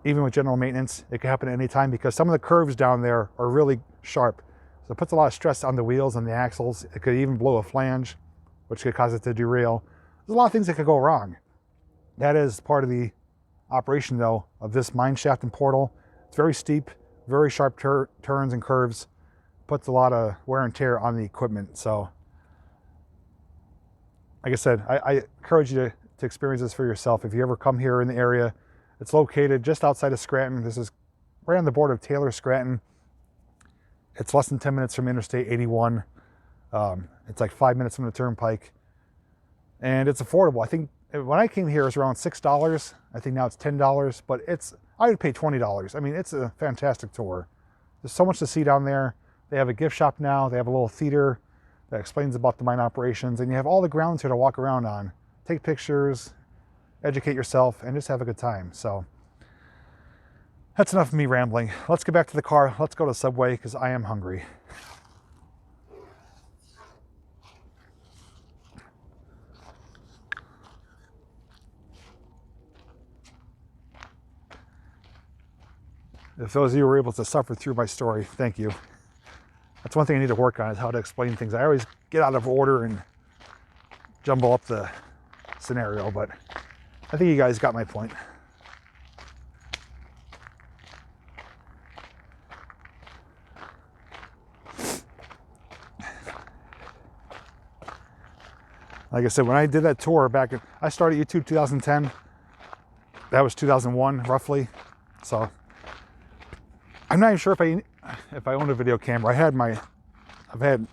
[SPEAKER 1] even with general maintenance, it could happen at any time because some of the curves down there are really sharp. So it puts a lot of stress on the wheels and the axles. It could even blow a flange, which could cause it to derail. There's a lot of things that could go wrong. That is part of the operation, though, of this mine shaft and portal. It's very steep, very sharp turns and curves. Puts a lot of wear and tear on the equipment. So, like I said, I encourage you to experience this for yourself. If you ever come here in the area, it's located just outside of Scranton. This is right on the border of Taylor, Scranton. It's less than 10 minutes from Interstate 81. It's like 5 minutes from the turnpike. And it's affordable. I think when I came here, it was around $6. I think now it's $10, but I would pay $20. I mean, it's a fantastic tour. There's so much to see down there. They have a gift shop now. They have a little theater that explains about the mine operations. And you have all the grounds here to walk around on. Take pictures, educate yourself, and just have a good time. So that's enough of me rambling. Let's get back to the car. Let's go to Subway because I am hungry. If those of you were able to suffer through my story, thank you. That's one thing I need to work on, is how to explain things. I always get out of order and jumble up the scenario, but I think you guys got my point. Like I said, when I did that tour I started YouTube 2010. That was 2001, roughly. So I'm not even sure if I owned a video camera. I've had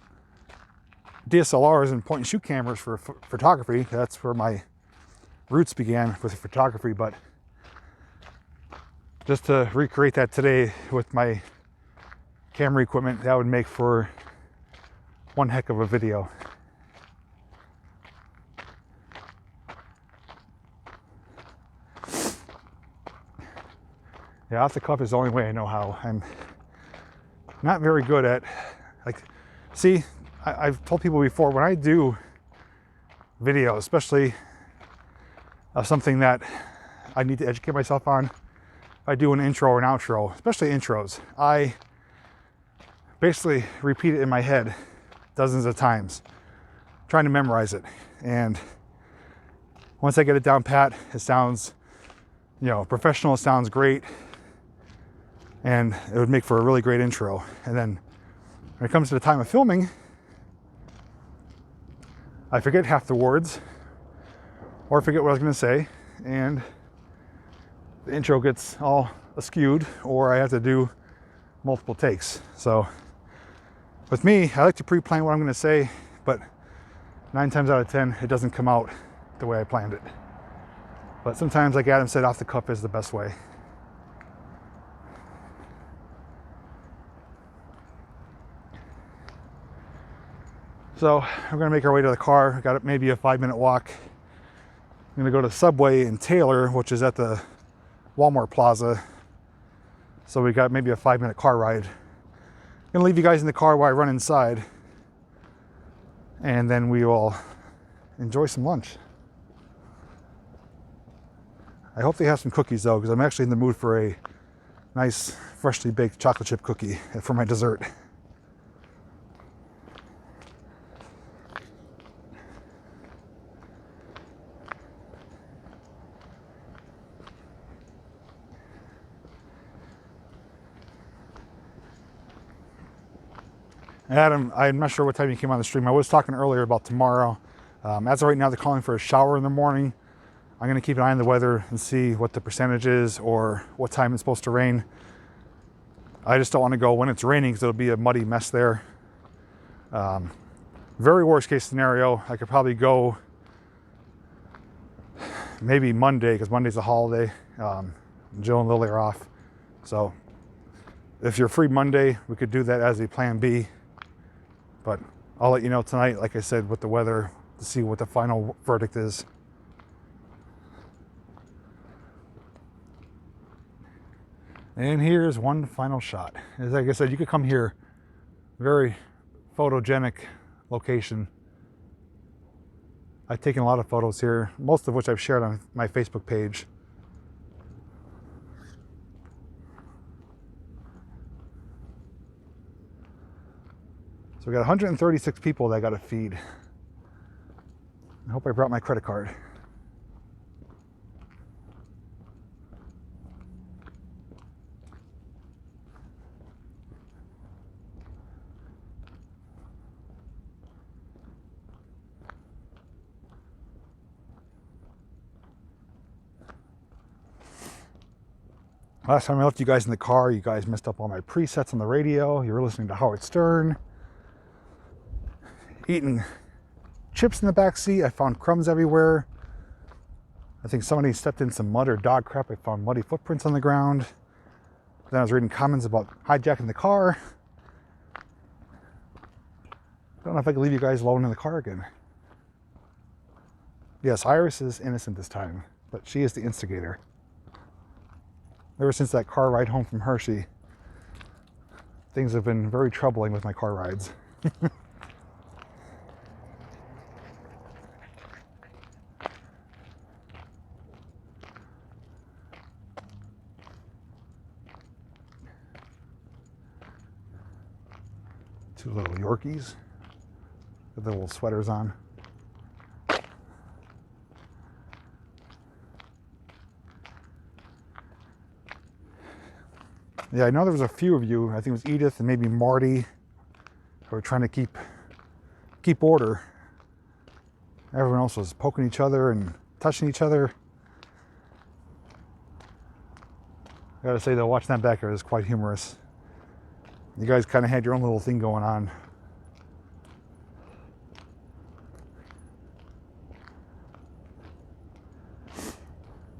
[SPEAKER 1] DSLRs and point and shoot cameras for photography. That's where my roots began with photography, but just to recreate that today with my camera equipment, that would make for one heck of a video. Yeah, off the cuff is the only way I know how. I'm not very good at, I've told people before, when I do videos, especially of something that I need to educate myself on, I do an intro or an outro, especially intros. I basically repeat it in my head dozens of times, trying to memorize it. And once I get it down pat, it sounds, professional, it sounds great. And it would make for a really great intro. And then when it comes to the time of filming, I forget half the words or forget what I was going to say, and the intro gets all askewed, or I have to do multiple takes. So with me, I like to pre-plan what I'm going to say, but 9 times out of 10, it doesn't come out the way I planned it. But sometimes, like Adam said, off the cuff is the best way. So we're going to make our way to the car. We got maybe a 5-minute walk. I'm going to go to Subway in Taylor, which is at the Walmart Plaza. So we got maybe a 5-minute car ride. I'm going to leave you guys in the car while I run inside. And then we will enjoy some lunch. I hope they have some cookies though, because I'm actually in the mood for a nice freshly baked chocolate chip cookie for my dessert. Adam, I'm not sure what time you came on the stream. I was talking earlier about tomorrow. As of right now, they're calling for a shower in the morning. I'm going to keep an eye on the weather and see what the percentage is or what time it's supposed to rain. I just don't want to go when it's raining because it'll be a muddy mess there. Very worst case scenario, I could probably go maybe Monday, because Monday's a holiday. Jill and Lily are off. So if you're free Monday, we could do that as a plan B. But I'll let you know tonight, like I said, with the weather, to see what the final verdict is. And here's one final shot. As like I said, you could come here, very photogenic location. I've taken a lot of photos here, most of which I've shared on my Facebook page. So we got 136 people that I got to feed. I hope I brought my credit card. Last time I left you guys in the car, you guys messed up all my presets on the radio. You were listening to Howard Stern. Eating chips in the back seat. I found crumbs everywhere. I think somebody stepped in some mud or dog crap. I found muddy footprints on the ground. Then I was reading comments about hijacking the car. I don't know if I can leave you guys alone in the car again. Yes, Iris is innocent this time, but she is the instigator. Ever since that car ride home from Hershey, things have been very troubling with my car rides. Two little Yorkies with their little sweaters on. Yeah, I know there was a few of you, I think it was Edith and maybe Marty, who were trying to keep order. Everyone else was poking each other and touching each other. I gotta say though, watching that back there is quite humorous. You guys kind of had your own little thing going on.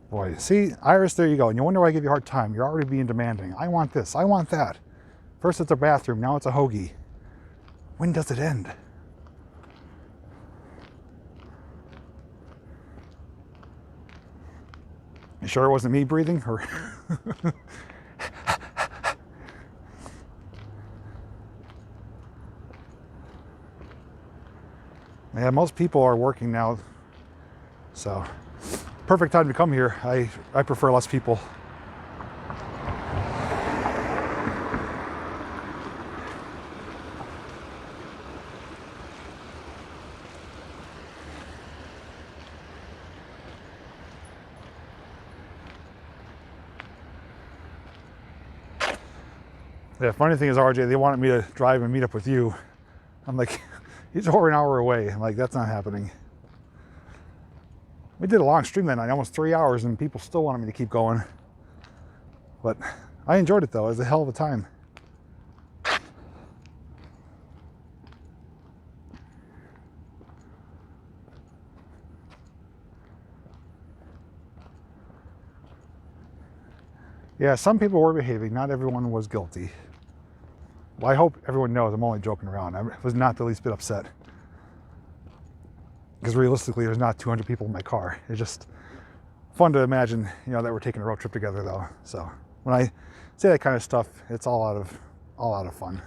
[SPEAKER 1] Boy, see, Iris, there you go. And you wonder why I give you a hard time. You're already being demanding. I want this, I want that. First it's a bathroom, now it's a hoagie. When does it end? You sure it wasn't me breathing? Or yeah, most people are working now, so perfect time to come here. I prefer less people. Yeah, funny thing is, RJ, they wanted me to drive and meet up with you. I'm like, he's over an hour away. I'm like, that's not happening. We did a long stream that night, almost 3 hours, and people still wanted me to keep going. But I enjoyed it though. It was a hell of a time. Yeah, some people were behaving. Not everyone was guilty. Well, I hope everyone knows I'm only joking around. I was not the least bit upset. Because realistically, there's not 200 people in my car. It's just fun to imagine, you know, that we're taking a road trip together though. So when I say that kind of stuff, it's all out of fun.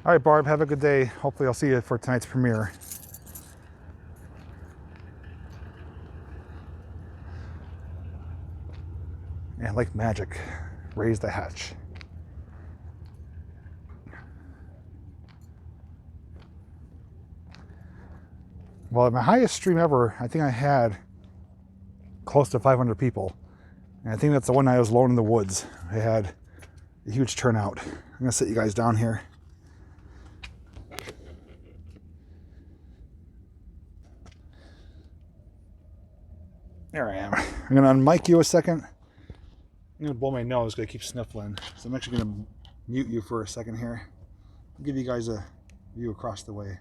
[SPEAKER 1] All right, Barb, have a good day. Hopefully I'll see you for tonight's premiere. And like magic, raise the hatch. Well, at my highest stream ever, I think I had close to 500 people. And I think that's the one I was alone in the woods. I had a huge turnout. I'm gonna sit you guys down here. There I am. I'm gonna unmic you a second. I'm gonna blow my nose because I keep sniffling. So I'm actually gonna mute you for a second here. I'll give you guys a view across the way.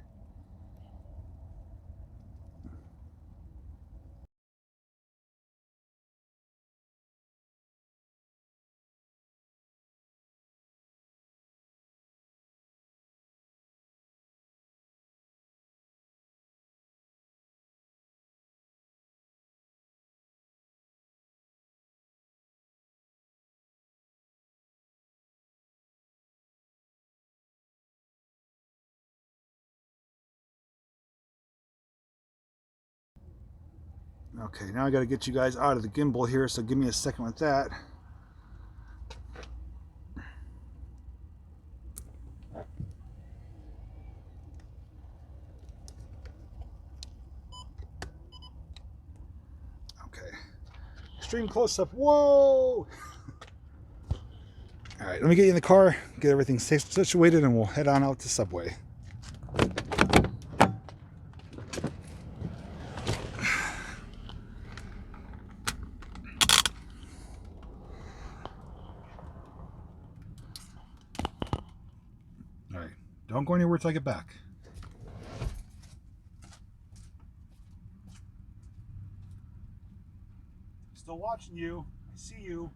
[SPEAKER 1] Okay, now I got to get you guys out of the gimbal here, so give me a second with that. Okay, extreme close-up. Whoa! All right, let me get you in the car, get everything situated, and we'll head on out to Subway. All right, don't go anywhere till I get back. Still watching you. I see you.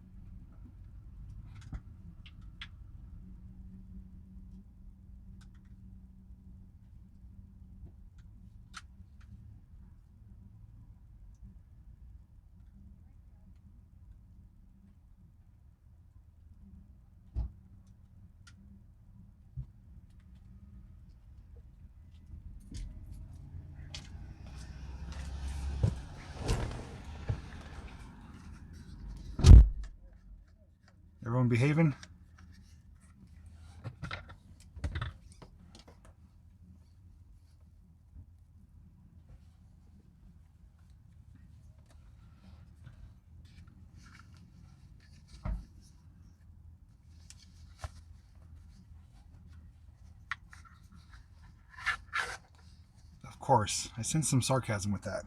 [SPEAKER 1] Everyone behaving? Of course, I sense some sarcasm with that.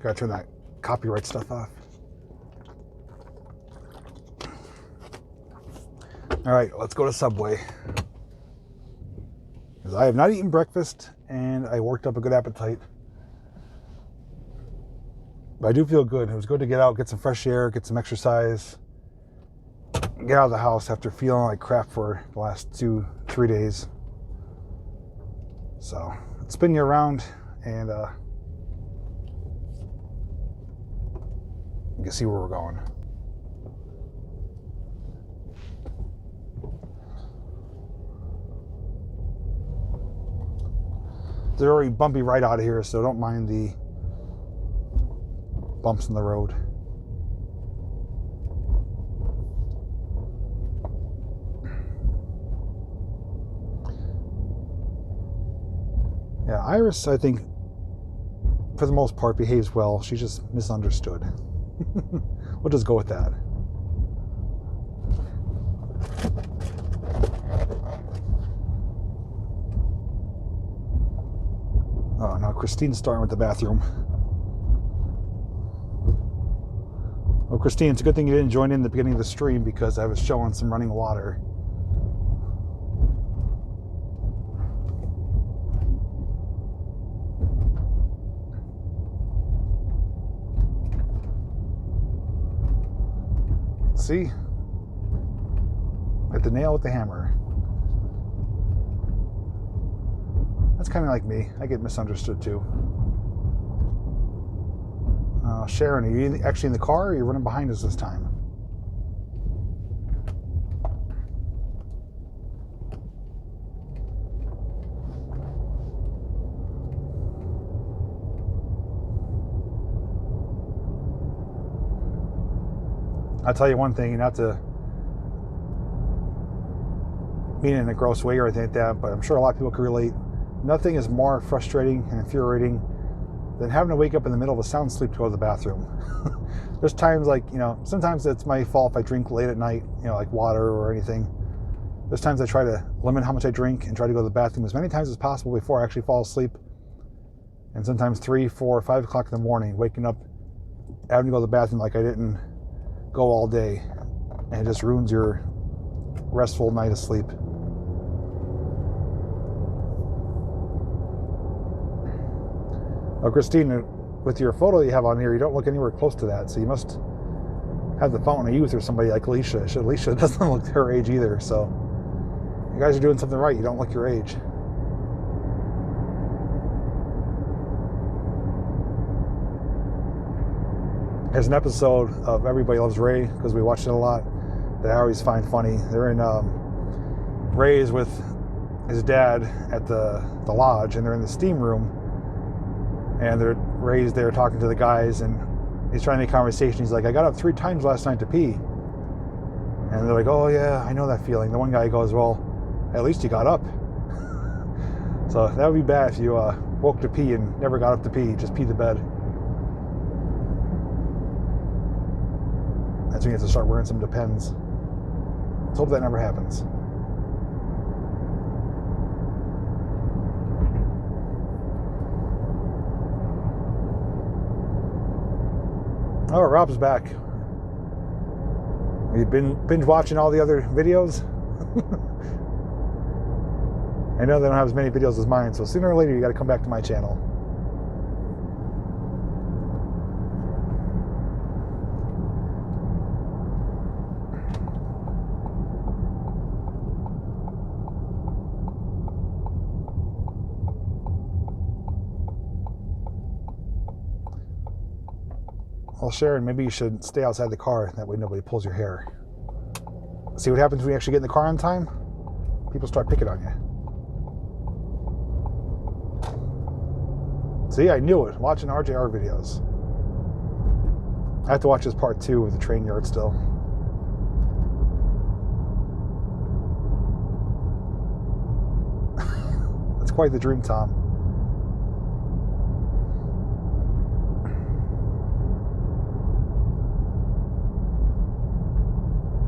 [SPEAKER 1] Gotta turn that copyright stuff off. All right, let's go to Subway. Because I have not eaten breakfast and I worked up a good appetite. But I do feel good. It was good to get out, get some fresh air, get some exercise, get out of the house after feeling like crap for the last 2-3 days. So let's spin you around and you can see where we're going. It's a very bumpy ride out of here, so don't mind the bumps in the road. Yeah, Iris, I think, for the most part, behaves well. She's just misunderstood. We'll just go with that. Oh, now Christine's starting with the bathroom. Well, Christine, it's a good thing you didn't join in the beginning of the stream because I was showing some running water. See? Hit the nail with the hammer. That's kind of like me. I get misunderstood too. Sharon, are you actually in the car or are you running behind us this time? I'll tell you one thing, not to mean it in a gross way or anything like that, but I'm sure a lot of people can relate. Nothing is more frustrating and infuriating than having to wake up in the middle of a sound sleep to go to the bathroom. There's times like, sometimes it's my fault if I drink late at night, like water or anything. There's times I try to limit how much I drink and try to go to the bathroom as many times as possible before I actually fall asleep. And sometimes 3, 4, 5 o'clock in the morning, waking up, having to go to the bathroom like I didn't go all day. And it just ruins your restful night of sleep. Well, Christine, with your photo you have on here, you don't look anywhere close to that, so you must have the fountain of youth or somebody like Alicia. Alicia doesn't look her age either, so you guys are doing something right. You don't look your age. There's an episode of Everybody Loves Ray, because we watched it a lot, that I always find funny. They're in Ray's with his dad at the lodge, and they're in the steam room, and Ray's there talking to the guys, and he's trying to make conversation. He's like, I got up 3 times last night to pee. And they're like, oh yeah, I know that feeling. The one guy goes, well, at least you got up. So that would be bad if you woke to pee and never got up to pee, just peed the bed. That's when you have to start wearing some Depends. Let's hope that never happens. Oh, Rob's back. Have you been binge watching all the other videos? I know they don't have as many videos as mine, so sooner or later you got to come back to my channel. Well, Sharon, maybe you should stay outside the car. That way nobody pulls your hair. See what happens when you actually get in the car on time? People start picking on you. See, I knew it. Watching RJR videos. I have to watch this part 2 of the train yard still. That's quite the dream, Tom.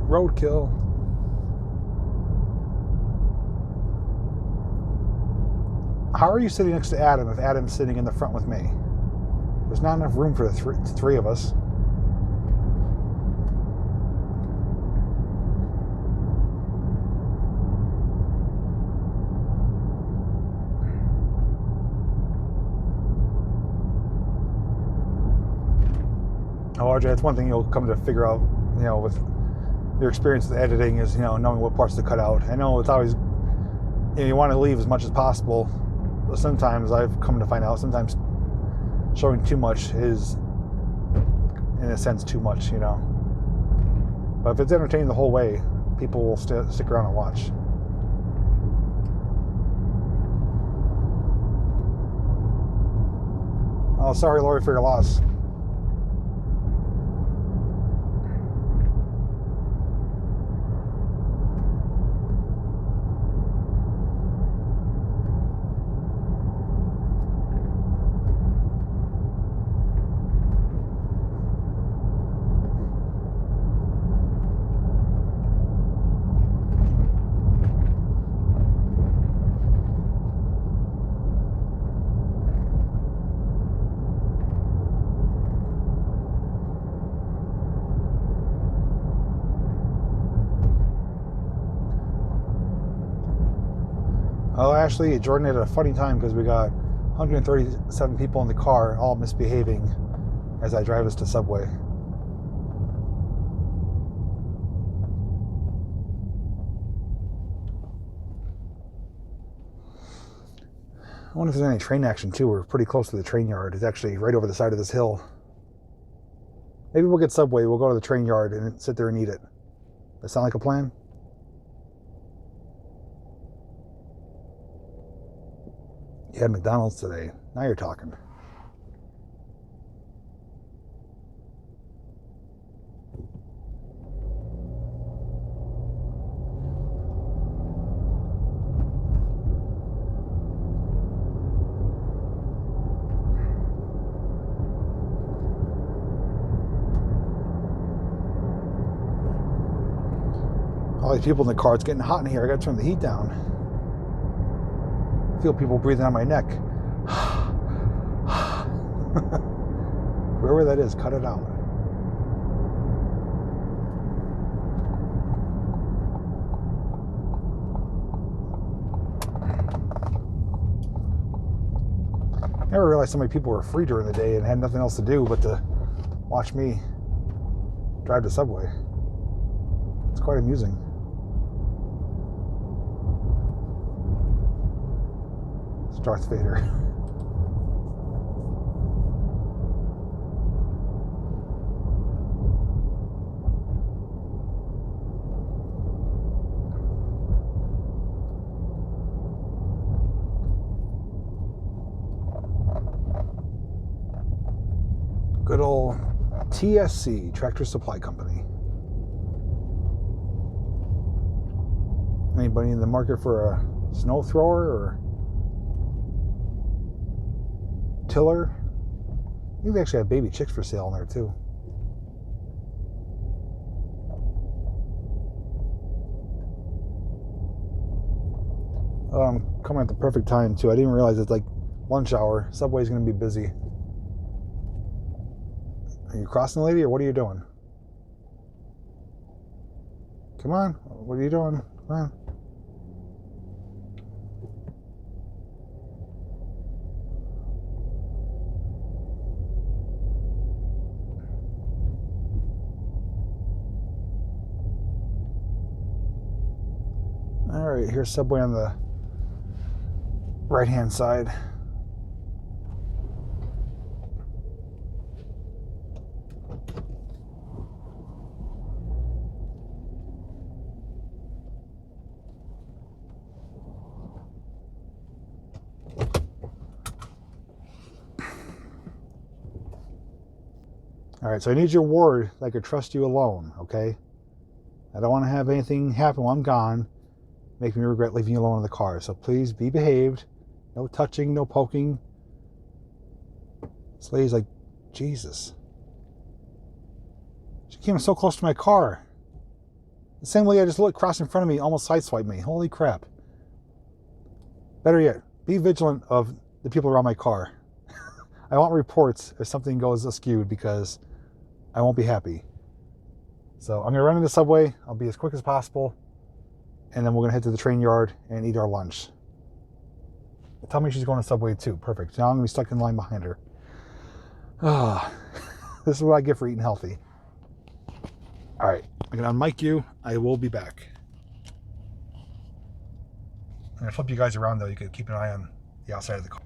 [SPEAKER 1] Roadkill. How are you sitting next to Adam if Adam's sitting in the front with me? There's not enough room for the three of us. Oh, RJ, that's one thing you'll come to figure out, you know, with your experience with editing is, you know, knowing what parts to cut out. I know it's always, you know, you want to leave as much as possible, but sometimes I've come to find out, sometimes showing too much is, in a sense, too much, you know. But if it's entertaining the whole way, people will stick around and watch. Oh, sorry, Lori, for your loss. Oh, actually, Jordan had a funny time because we got 137 people in the car, all misbehaving as I drive us to Subway. I wonder if there's any train action too. We're pretty close to the train yard. It's actually right over the side of this hill. Maybe we'll get Subway, we'll go to the train yard and sit there and eat it. Does that sound like a plan? You had McDonald's today. Now you're talking. All these people in the car, it's getting hot in here. I gotta turn the heat down. I feel people breathing on my neck. Whoever that is, cut it out. I never realized so many people were free during the day and had nothing else to do but to watch me. drive to Subway. It's quite amusing. It's Darth Vader. Good old TSC, Tractor Supply Company. Anybody in the market for a snow thrower or tiller? I think they actually have baby chicks for sale in there too. Coming at the perfect time too. I didn't realize it's like lunch hour. Subway's gonna be busy. Are you crossing the lady or what are you doing? Come on, what are you doing? Come on. All right, here's Subway on the right-hand side. All right, so I need your word that I could trust you alone, okay? I don't want to have anything happen while I'm gone, make me regret leaving you alone in the car. So please be behaved. No touching, no poking. This lady's like, Jesus. She came so close to my car. The same lady I just looked across in front of me almost sideswiped me. Holy crap. Better yet, be vigilant of the people around my car. I want reports if something goes askew because I won't be happy. So I'm going to run into Subway. I'll be as quick as possible. And then we're going to head to the train yard and eat our lunch. Tell me she's going to Subway too. Perfect. Now I'm going to be stuck in line behind her. Ah, this is what I get for eating healthy. All right, I'm going to unmic you. I will be back. I'm going to flip you guys around though. You can keep an eye on the outside of the car.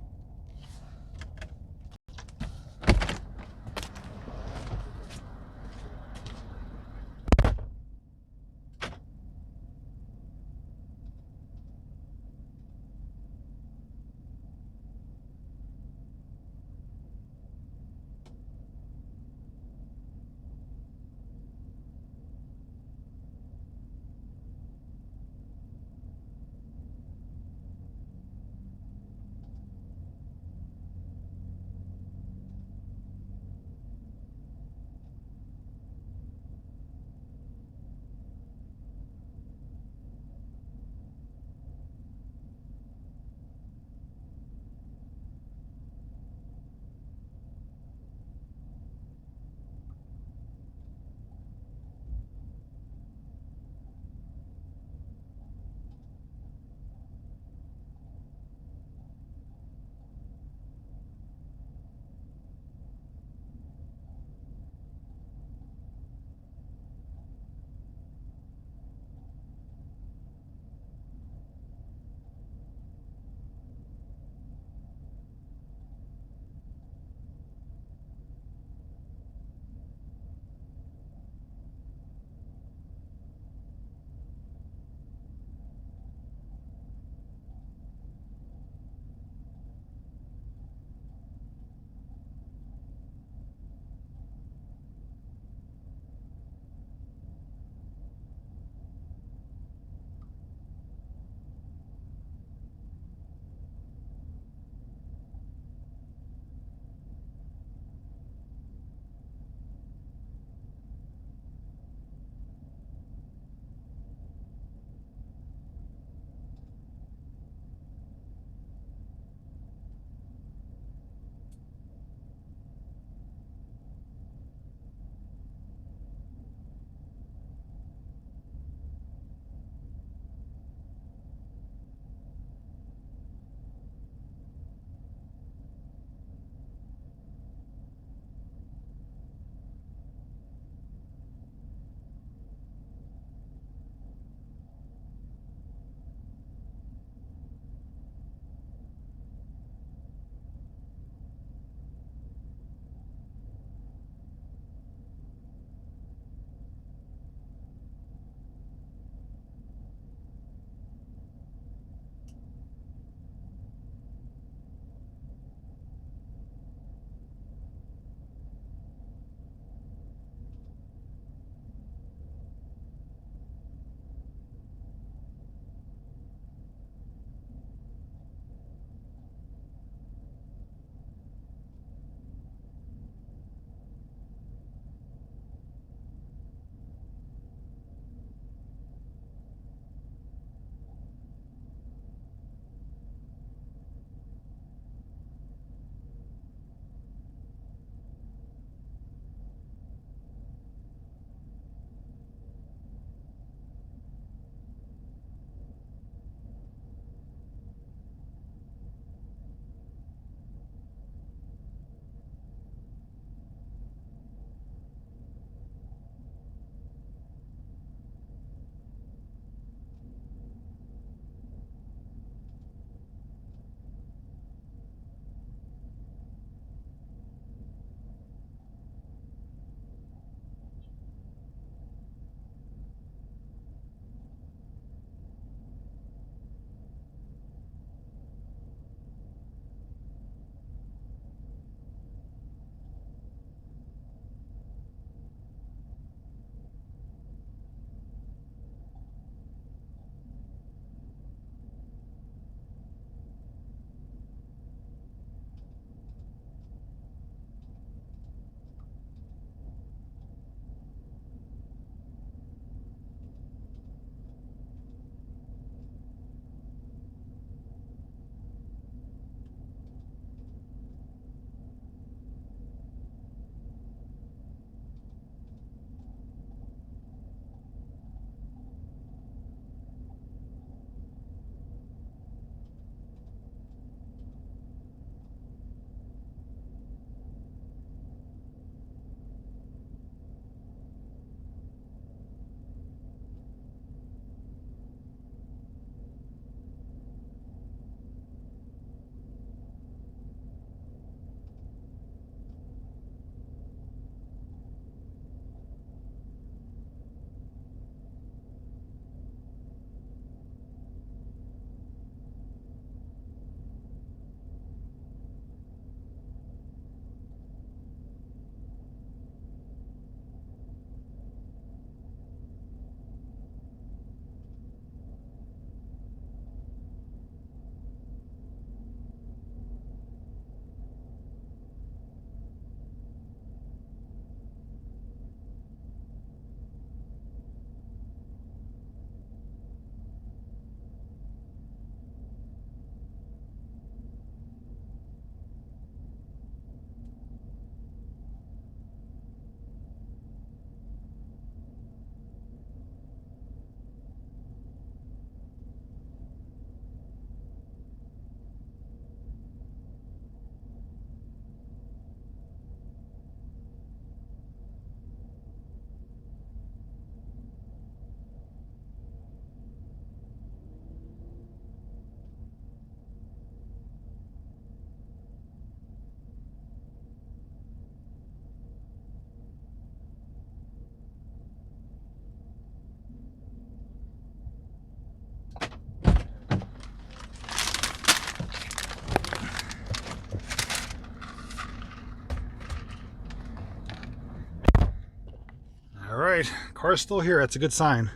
[SPEAKER 1] Car's still here. That's a good sign.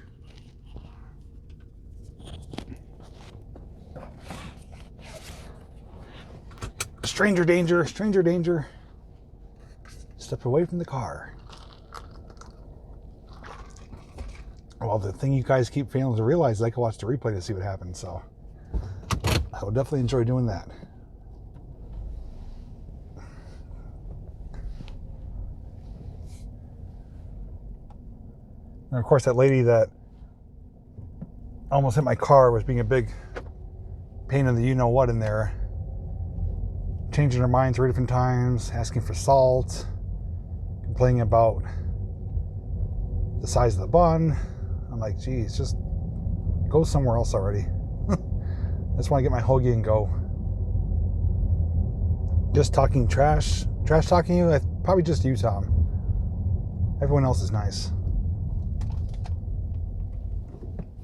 [SPEAKER 1] Stranger danger, stranger danger. Step away from the car. Well, the thing you guys keep failing to realize is I can watch the replay to see what happens, so I will definitely enjoy doing that. And of course, that lady that almost hit my car was being a big pain in the you-know-what in there. Changing her mind 3 different times, asking for salt, complaining about the size of the bun. I'm like, geez, just go somewhere else already. I just want to get my hoagie and go. Just talking trash talking you, probably just you, Tom. Everyone else is nice.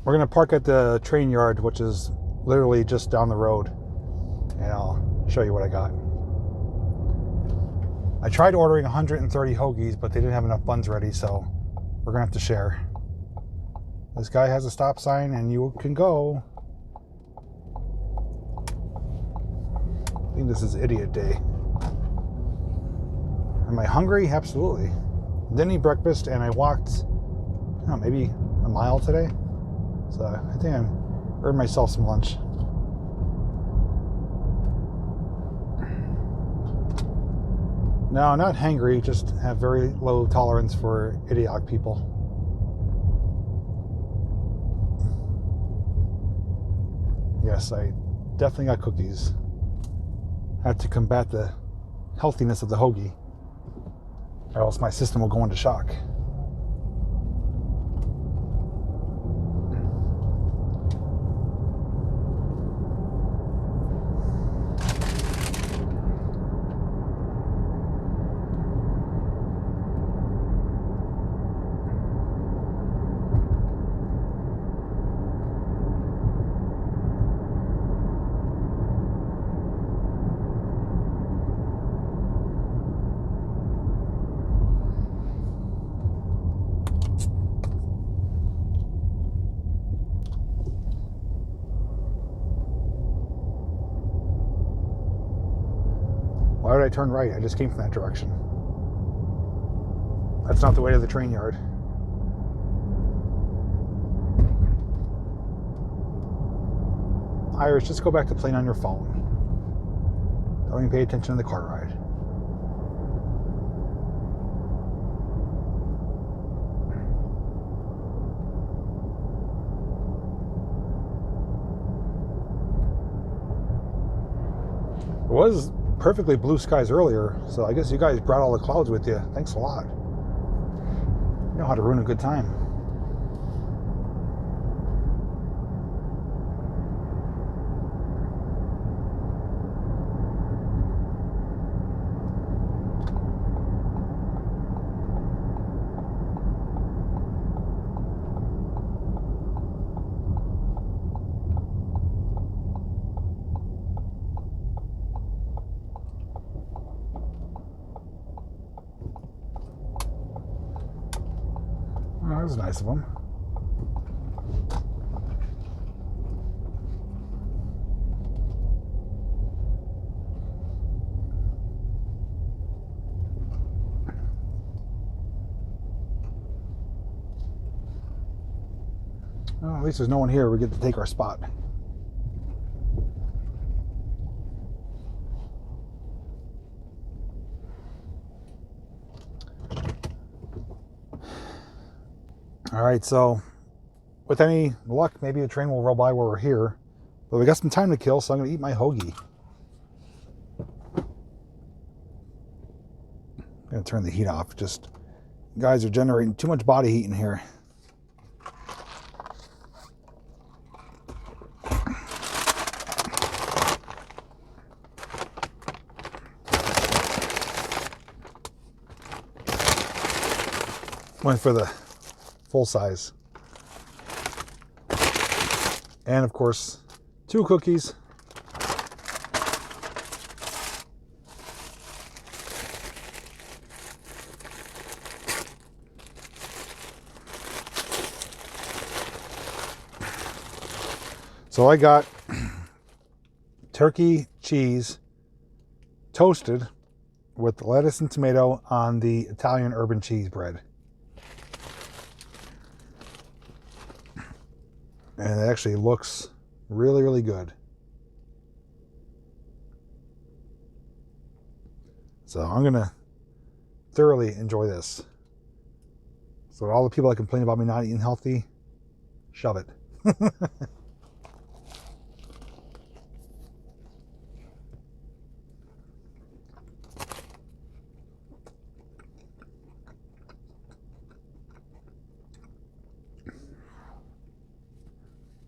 [SPEAKER 1] We're going to park at the train yard, which is literally just down the road. And I'll show you what I got. I tried ordering 130 hoagies, but they didn't have enough buns ready, so we're going to have to share. This guy has a stop sign, and you can go. I think this is idiot day. Am I hungry? Absolutely. Didn't eat breakfast, and I walked, maybe a mile today. So I think I earned myself some lunch. No, not hangry, just have very low tolerance for idiotic people. Yes, I definitely got cookies. Had to combat the healthiness of the hoagie, or else my system will go into shock. Why would I turn right? I just came from that direction. That's not the way to the train yard. Iris, just go back to playing on your phone. Don't even pay attention to the car ride. It was perfectly blue skies earlier, so I guess you guys brought all the clouds with you. Thanks a lot. You know how to ruin a good time. That was nice of them. Well, at least there's no one here. We get to take our spot. All right, so with any luck, maybe the train will roll by where we're here. But we got some time to kill, so I'm going to eat my hoagie. I'm going to turn the heat off. Just, you guys are generating too much body heat in here. Went for the full size. And of course, 2 cookies. So I got turkey cheese toasted with lettuce and tomato on the Italian urban cheese bread. And it actually looks really, really good. So I'm going to thoroughly enjoy this. So all the people that complain about me not eating healthy, shove it.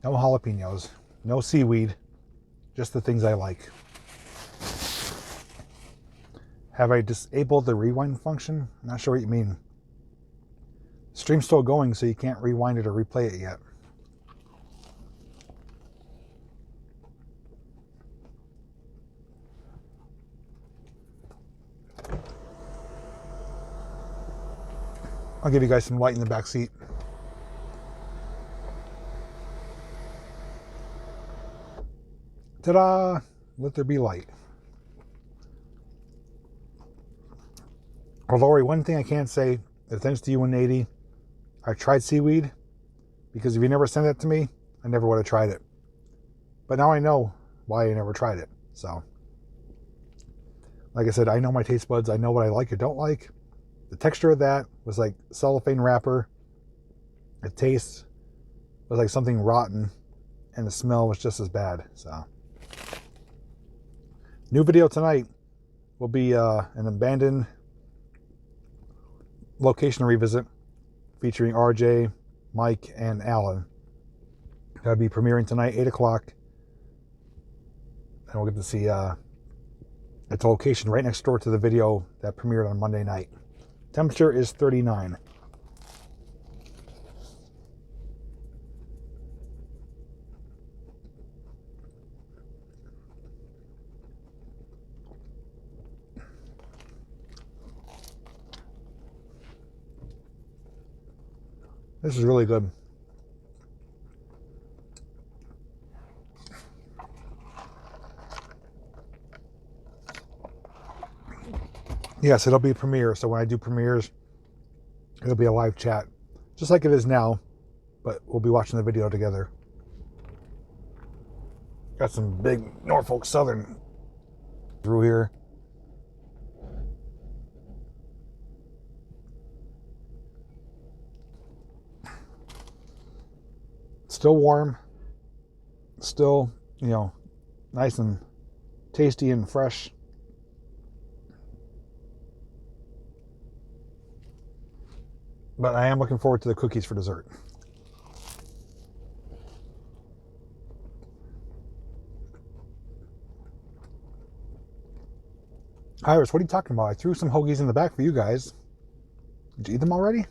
[SPEAKER 1] No jalapenos, no seaweed, just the things I like. Have I disabled the rewind function? Not sure what you mean. Stream's still going, so you can't rewind it or replay it yet. I'll give you guys some light in the back seat. Ta-da! Let there be light. Well, Lori, one thing I can't say, thanks to you 180, I tried seaweed, because if you never sent it to me, I never would have tried it. But now I know why I never tried it. So, like I said, I know my taste buds. I know what I like or don't like. The texture of that was like cellophane wrapper. The taste was like something rotten, and the smell was just as bad. So, new video tonight will be an abandoned location revisit featuring RJ, Mike, and Alan. That'll be premiering tonight, 8 o'clock. And we'll get to see it's a location right next door to the video that premiered on Monday night. Temperature is 39. This is really good. Yes, it'll be a premiere. So when I do premieres, it'll be a live chat, just like it is now, but we'll be watching the video together. Got some big Norfolk Southern through here. Still warm, still, you know, nice and tasty and fresh. But I am looking forward to the cookies for dessert. Iris, what are you talking about? I threw some hoagies in the back for you guys. Did you eat them already?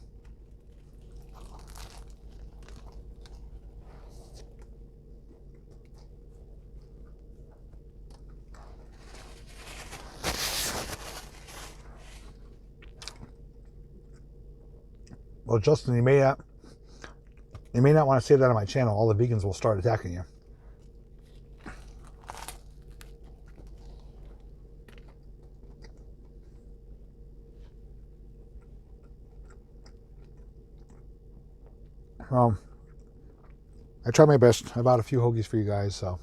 [SPEAKER 1] Well, Justin, you may not want to say that on my channel. All the vegans will start attacking you. Well, I tried my best. I bought a few hoagies for you guys, so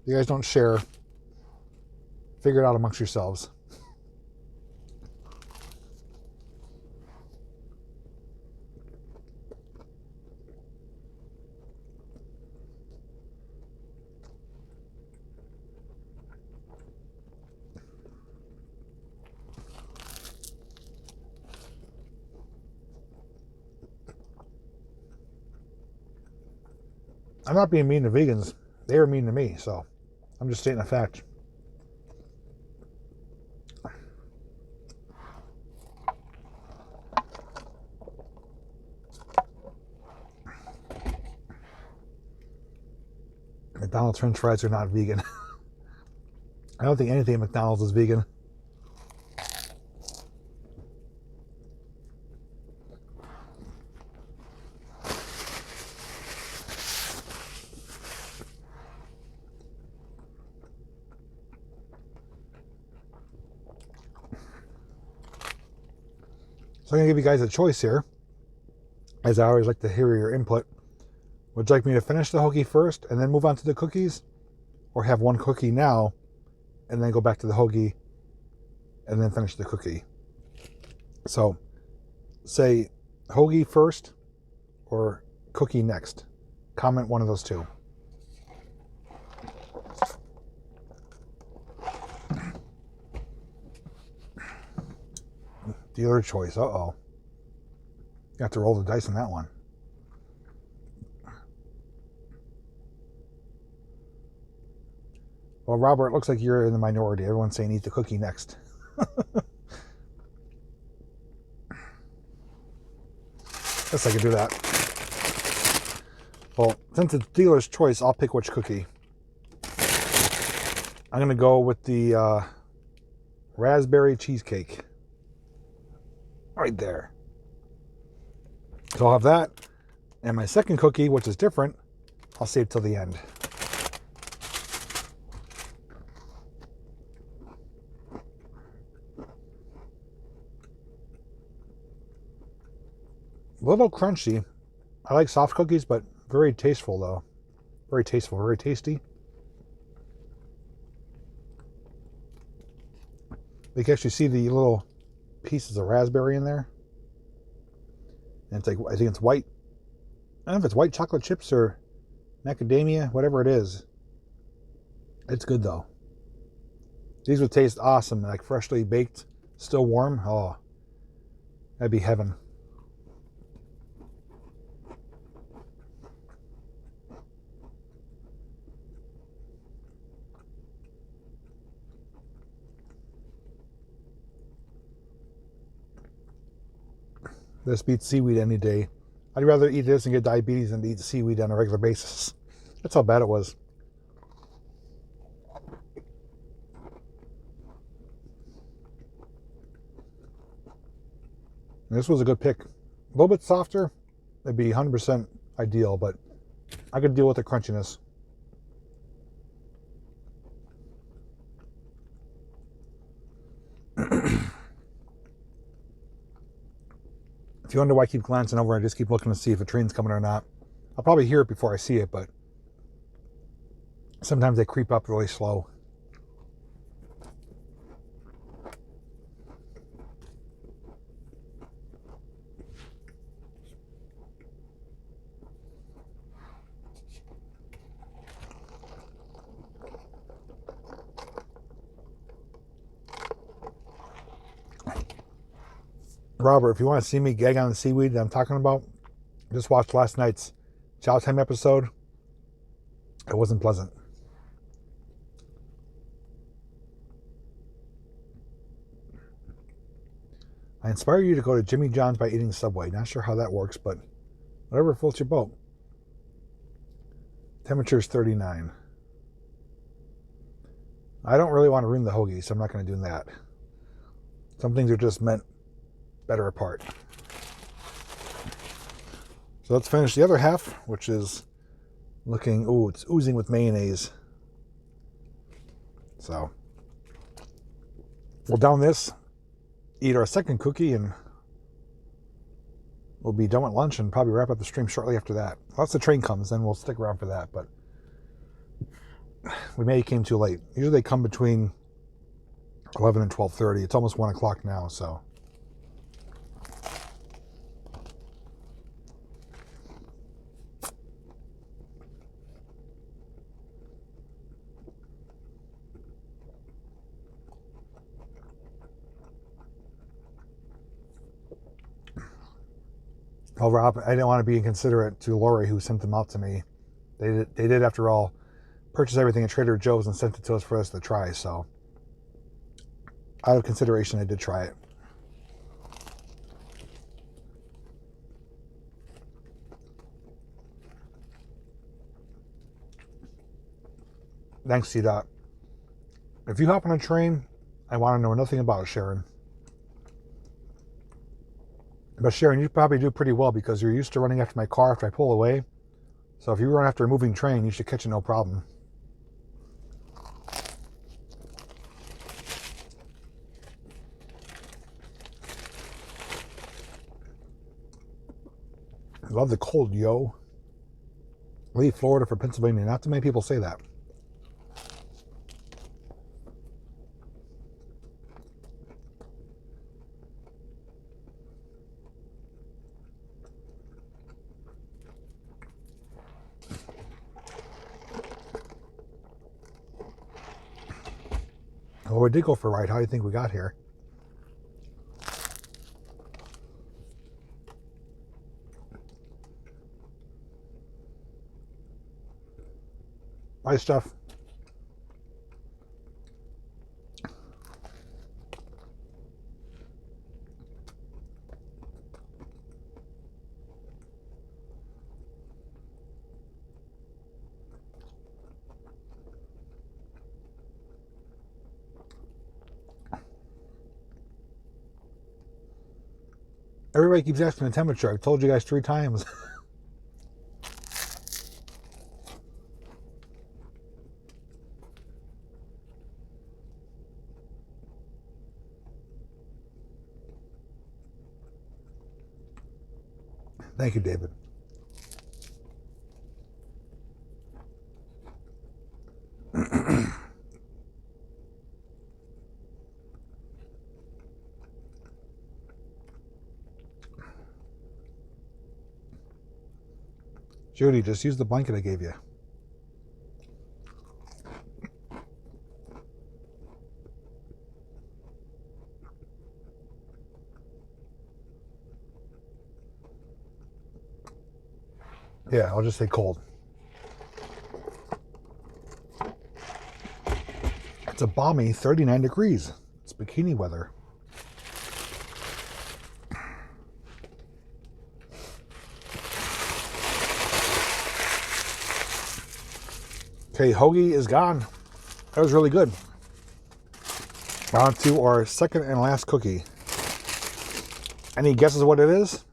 [SPEAKER 1] if you guys don't share, figure it out amongst yourselves. I'm not being mean to vegans. They were mean to me, so I'm just stating a fact. McDonald's French fries are not vegan. I don't think anything at McDonald's is vegan. So I'm going to give you guys a choice here, as I always like to hear your input. Would you like me to finish the hoagie first and then move on to the cookies? Or have one cookie now and then go back to the hoagie and then finish the cookie? So say hoagie first or cookie next. Comment one of those two. Dealer choice. Uh-oh. You have to roll the dice on that one. Well, Robert, it looks like you're in the minority. Everyone's saying eat the cookie next. Guess I can do that. Well, since it's dealer's choice, I'll pick which cookie. I'm going to go with the raspberry cheesecake. Right there. So I'll have that. And my second cookie, which is different, I'll save till the end. A little crunchy. I like soft cookies, but very tasteful though. Very tasteful, very tasty. You can actually see the little pieces of raspberry in there. And it's like, I think it's white. I don't know if it's white chocolate chips or macadamia, whatever it is. It's good though. These would taste awesome, like freshly baked, still warm. Oh, that'd be heaven. This beats seaweed any day. I'd rather eat this and get diabetes than to eat seaweed on a regular basis. That's how bad it was. And this was a good pick. A little bit softer, it'd be 100% ideal, but I could deal with the crunchiness. If you wonder why I keep glancing over, I just keep looking to see if a train's coming or not. I'll probably hear it before I see it, but sometimes they creep up really slow. Robert, if you want to see me gag on the seaweed that I'm talking about, just watch last night's Chow Time episode. It wasn't pleasant. I inspire you to go to Jimmy John's by eating Subway. Not sure how that works, but whatever floats your boat. Temperature is 39. I don't really want to ruin the hoagie, so I'm not going to do that. Some things are just meant better apart. So let's finish the other half, which is looking, ooh, it's oozing with mayonnaise. So we'll down this, eat our second cookie, and we'll be done with lunch and probably wrap up the stream shortly after that. Once the train comes, then we'll stick around for that, but we maybe came too late. Usually they come between 11 and 12:30. It's almost 1 o'clock now, so. Oh, Rob, I didn't want to be inconsiderate to Lori, who sent them out to me. They did, after all, purchase everything at Trader Joe's and sent it to us for us to try. So, out of consideration, I did try it. Thanks, C-Dot. If you hop on a train, I want to know nothing about it, Sharon. But Sharon, you probably do pretty well because you're used to running after my car after I pull away. So if you run after a moving train, you should catch it no problem. love the cold, yo. Leave Florida for Pennsylvania. Not too many people say that. Well, we did go for a ride. How do you think we got here? Nice stuff. Everybody keeps asking the temperature. I've told you guys 3 times. Thank you, David. Judy, just use the blanket I gave you. Yeah, I'll just say cold. It's a balmy 39 degrees. It's bikini weather. Okay, hoagie is gone. That was really good. On to our second and last cookie. Any guesses what it is?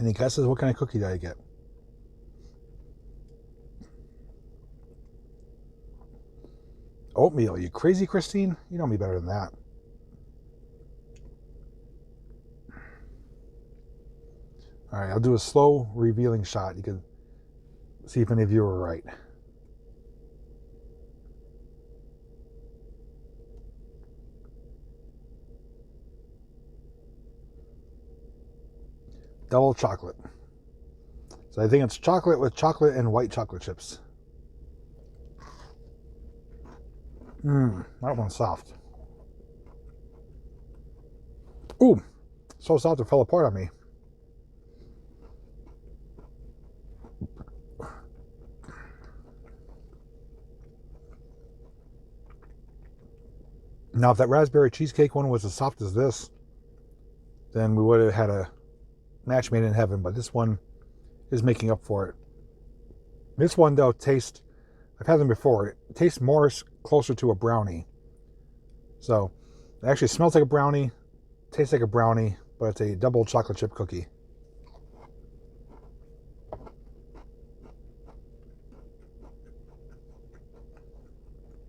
[SPEAKER 1] Any guesses? What kind of cookie did I get? Oatmeal. You crazy, Christine? You know me better than that. All right, I'll do a slow revealing shot. You can see if any of you are right. Double chocolate. So I think it's chocolate with chocolate and white chocolate chips. That one's soft. Ooh, so soft it fell apart on me. Now, if that raspberry cheesecake one was as soft as this, then we would have had a match made in heaven, but this one is making up for it. This one, though, tastes, I've had them before, it tastes more closer to a brownie. So, it actually smells like a brownie, tastes like a brownie, but it's a double chocolate chip cookie.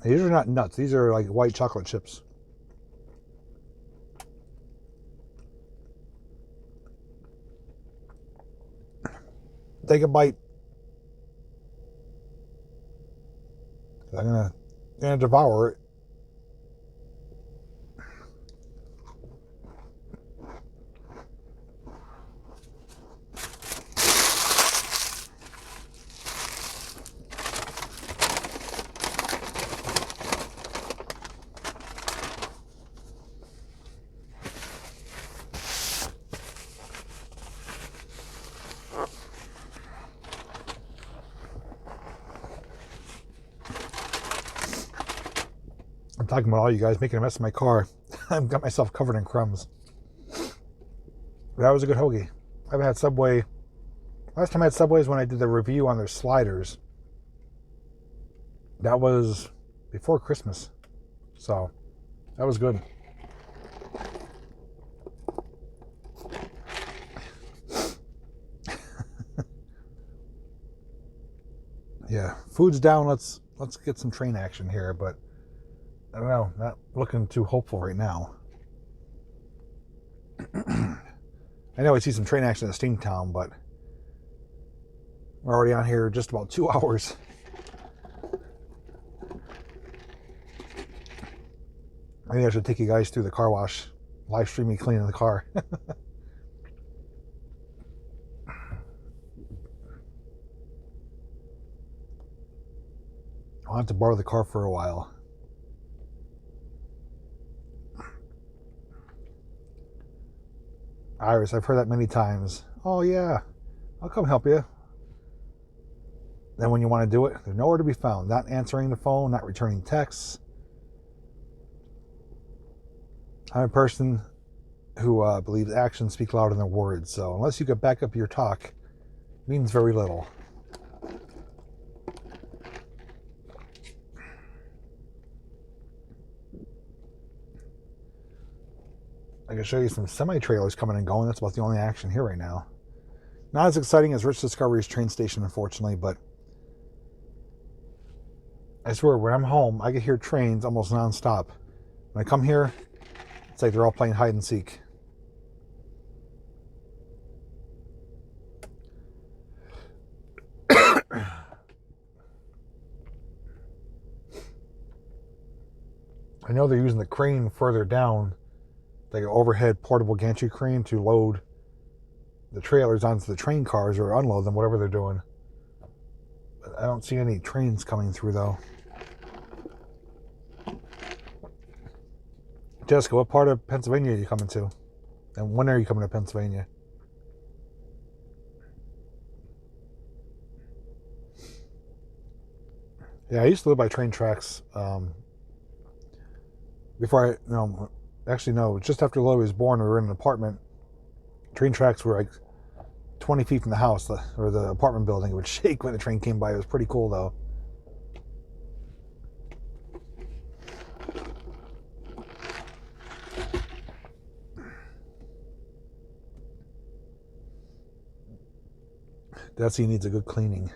[SPEAKER 1] These are not nuts, these are like white chocolate chips. Take a bite. I'm gonna devour it. I'm talking about all you guys making a mess of my car. I've got myself covered in crumbs. That was a good hoagie. I haven't had Subway. Last time I had Subway is when I did the review on their sliders. That was before Christmas. So, that was good. Yeah, food's down. Let's get some train action here, but I don't know, not looking too hopeful right now. I know I see some train action at Steamtown, but we're already on here just about 2 hours. I think I should take you guys through the car wash, live stream me cleaning the car. I'll have to borrow the car for a while. Iris, I've heard that many times. Oh yeah, I'll come help you. Then when you want to do it, they're nowhere to be found. Not answering the phone, not returning texts. I'm a person who believes actions speak louder than words. So unless you can back up your talk, it means very little. I can show you some semi-trailers coming and going. That's about the only action here right now. Not as exciting as Rich Discovery's train station, unfortunately, but I swear, when I'm home, I can hear trains almost non-stop. When I come here, it's like they're all playing hide and seek. I know they're using the crane further down, like an overhead portable gantry crane, to load the trailers onto the train cars or unload them, whatever they're doing. But I don't see any trains coming through, though. Jessica, what part of Pennsylvania are you coming to? And when are you coming to Pennsylvania? Yeah, I used to live by train tracks. Before actually no, just after Lily was born, we were in an apartment. Train tracks were like 20 feet from the house, or the apartment building. It would shake when the train came by. It was pretty cool, though. Desi needs a good cleaning.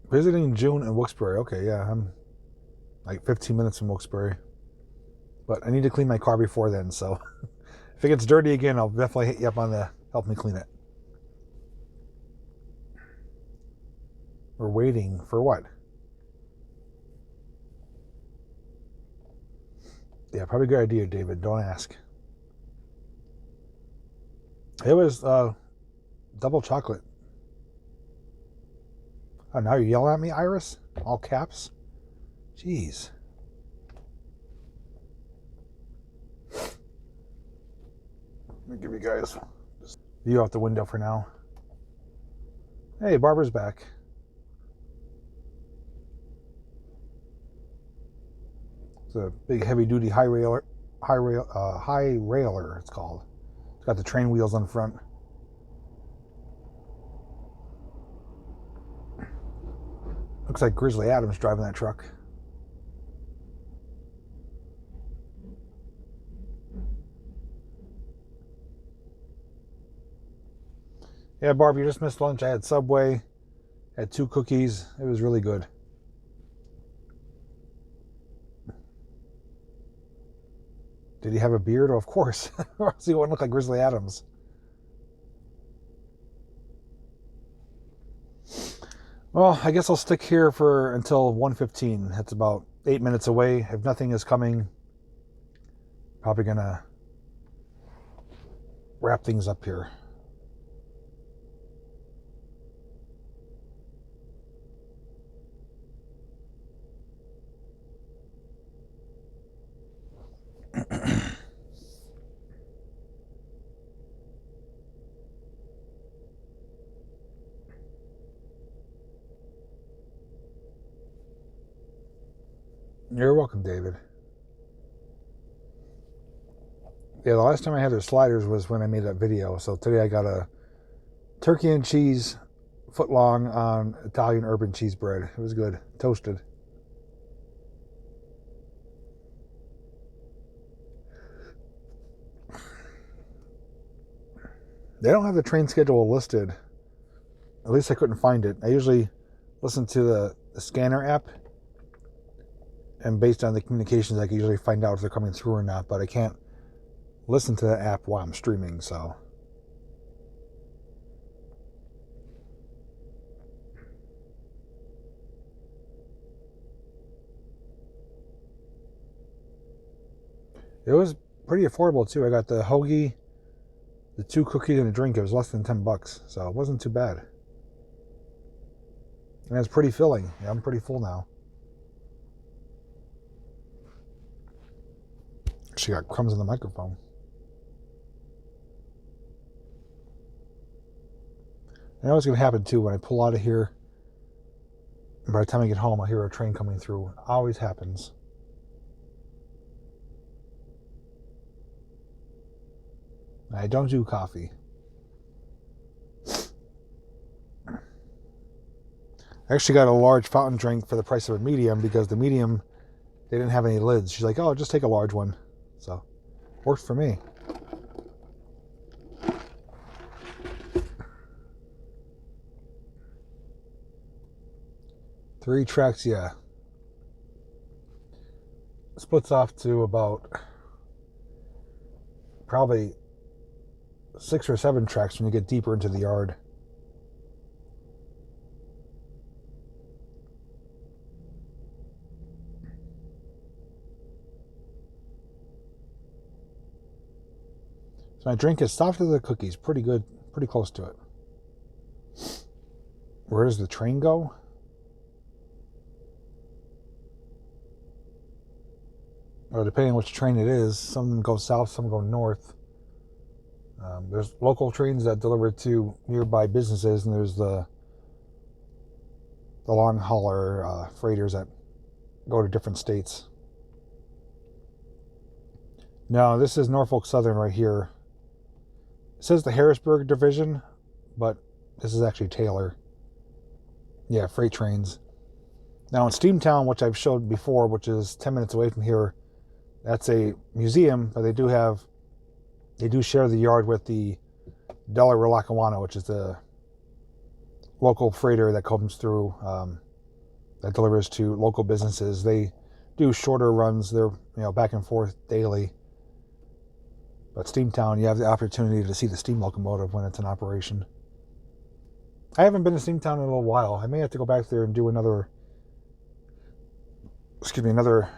[SPEAKER 1] Visiting June in Wilkes-Barre. Okay, yeah, I'm like 15 minutes from Wilkes-Barre. But I need to clean my car before then, so if it gets dirty again, I'll definitely hit you up on the help me clean it. We're waiting for what? Yeah, probably a good idea, David. Don't ask. It was double chocolate. Oh, now you're yelling at me, Iris? All caps? Jeez. Let me give you guys this view out the window for now. Hey, Barbara's back. It's a big heavy-duty high railer, it's called. It's got the train wheels on front. Looks like Grizzly Adams driving that truck. Yeah, Barb, you just missed lunch. I had Subway, had 2 cookies. It was really good. Did he have a beard? Oh, of course. Or else he wouldn't look like Grizzly Adams. Well, I guess I'll stick here for until 1:15. That's about 8 minutes away. If nothing is coming, probably gonna wrap things up here. You're welcome, David. Yeah, the last time I had their sliders was when I made that video. So today I got a turkey and cheese footlong on Italian urban cheese bread. It was good. Toasted. They don't have the train schedule listed At least I couldn't find it. I usually listen to the scanner app, and based on the communications, I can usually find out if they're coming through or not, but I can't listen to that app while I'm streaming, so. It was pretty affordable too. I got the hoagie, the 2 cookies, and a drink. It was less than $10, so it wasn't too bad. And it's pretty filling. Yeah, I'm pretty full now. She got crumbs in the microphone. I know what's going to happen too when I pull out of here. By the time I get home, I'll hear a train coming through. It always happens. I don't do coffee. I actually got a large fountain drink for the price of a medium because the medium, they didn't have any lids. She's like, oh, just take a large one. So, worked for me. Three tracks, yeah. Splits off to about probably 6 or 7 tracks when you get deeper into the yard. So my drink is soft as the cookies, pretty good, pretty close to it. Where does the train go? Or depending on which train it is, some of them go south, some go north. There's local trains that deliver to nearby businesses, and there's the long hauler freighters that go to different states. No, this is Norfolk Southern right here. It says the Harrisburg division, but this is actually Taylor. Yeah, freight trains. Now in Steamtown, which I've showed before, which is 10 minutes away from here, that's a museum, but they do share the yard with the Delaware Lackawanna, which is the local freighter that comes through, that delivers to local businesses. They do shorter runs. They're back and forth daily. But Steamtown, you have the opportunity to see the steam locomotive when it's in operation. I haven't been to Steamtown in a little while. I may have to go back there and do another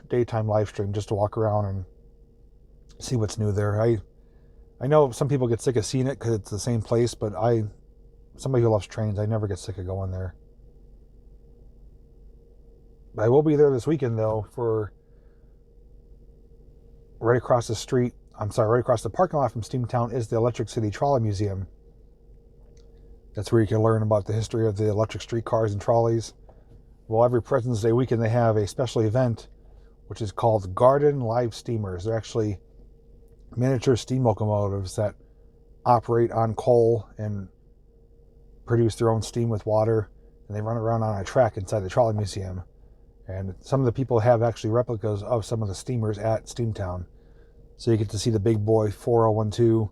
[SPEAKER 1] daytime live stream just to walk around and see what's new there. I know some people get sick of seeing it because it's the same place, but somebody who loves trains, I never get sick of going there. I will be there this weekend though for right across the parking lot from Steamtown is the Electric City Trolley Museum. That's where you can learn about the history of the electric streetcars and trolleys. Well, every President's Day weekend they have a special event which is called Garden Live Steamers. They're actually miniature steam locomotives that operate on coal and produce their own steam with water, and they run around on a track inside the Trolley Museum. And some of the people have actually replicas of some of the steamers at Steamtown. So you get to see the big boy 4012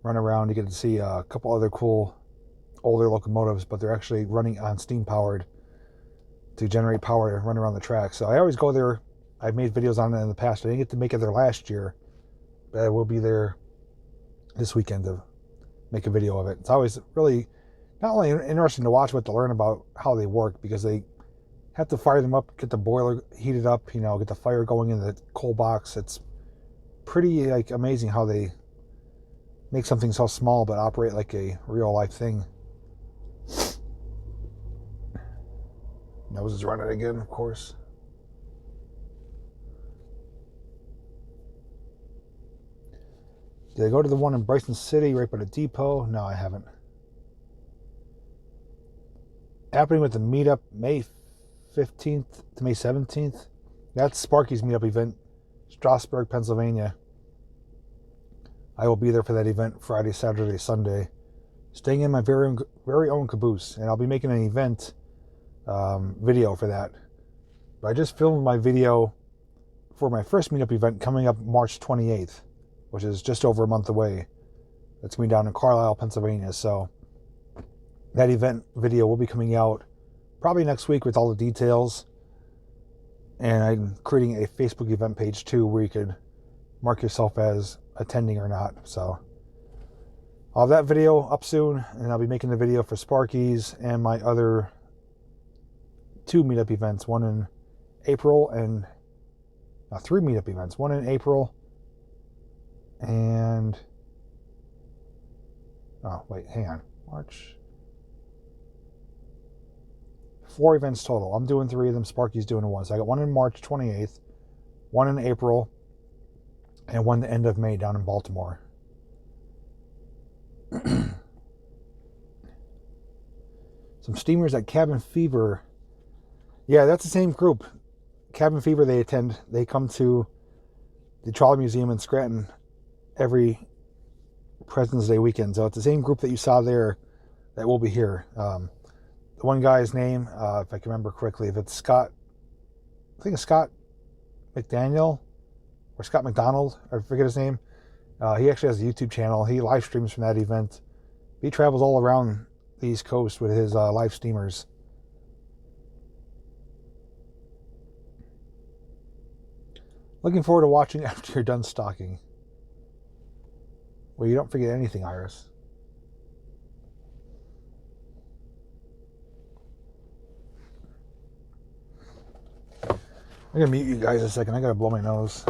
[SPEAKER 1] run around. You get to see a couple other cool older locomotives, but they're actually running on steam powered to generate power to run around the track. So I always go there. I've made videos on it in the past. I didn't get to make it there last year, but I will be there this weekend to make a video of it. It's always really not only interesting to watch, but to learn about how they work, because they have to fire them up, get the boiler heated up, get the fire going in the coal box. It's pretty amazing how they make something so small but operate like a real life thing. Nose is running again, of course. Did I go to the one in Bryson City right by the depot? No, I haven't. Happening with the meetup May 15th to May 17th. That's Sparky's meetup event, Strasburg, Pennsylvania. I will be there for that event Friday, Saturday, Sunday, staying in my very own caboose, and I'll be making an event video for that. But I just filmed my video for my first meetup event coming up March 28th, which is just over a month away. That's me down in Carlisle, Pennsylvania. So That event video will be coming out probably next week with all the details. And I'm creating a Facebook event page too, where you could mark yourself as attending or not. So I'll have that video up soon, and I'll be making the video for Sparky's and my other 2 meetup events, one in April and 3 meetup events, one in April and hang on, March. 4 events total. I'm doing 3 of them. Sparky's doing 1. So I got one in March 28th, one in April, and one the end of May down in Baltimore. Some steamers at Cabin Fever. Yeah, that's the same group. Cabin Fever, they attend. They come to the Trolley Museum in Scranton every President's Day weekend. So it's the same group that you saw there that will be here. The one guy's name, if I can remember correctly, if it's Scott, I think it's Scott McDaniel or Scott McDonald, I forget his name. He actually has a YouTube channel. He live streams from that event. He travels all around the East Coast with his live steamers. Looking forward to watching after you're done stocking. Well, you don't forget anything, Iris. I'm going to mute you guys a second. I got to blow my nose.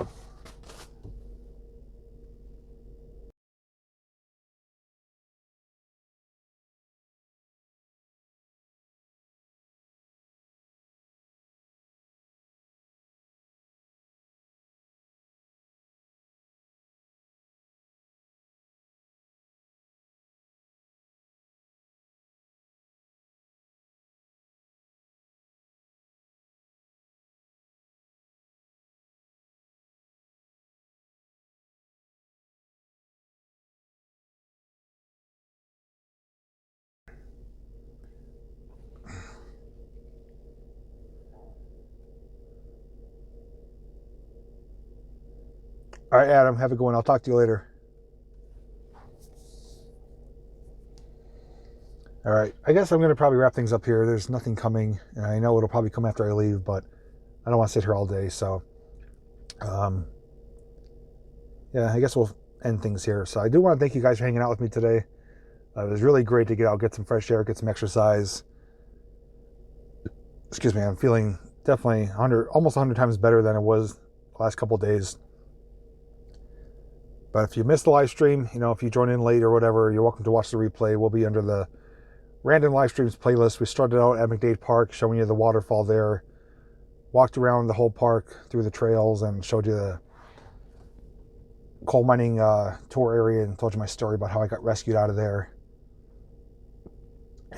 [SPEAKER 1] All right, Adam, have a good one. I'll talk to you later. All right, I guess I'm going to probably wrap things up here. There's nothing coming, and I know it'll probably come after I leave, but I don't want to sit here all day. So, yeah, I guess we'll end things here. So I do want to thank you guys for hanging out with me today. It was really great to get out, get some fresh air, get some exercise. Excuse me, I'm feeling definitely almost 100 times better than it was the last couple of days. But if you missed the live stream, if you join in late or whatever, you're welcome to watch the replay. We'll be under the random live streams playlist. We started out at McDade Park, showing you the waterfall there. Walked around the whole park through the trails and showed you the coal mining tour area and told you my story about how I got rescued out of there.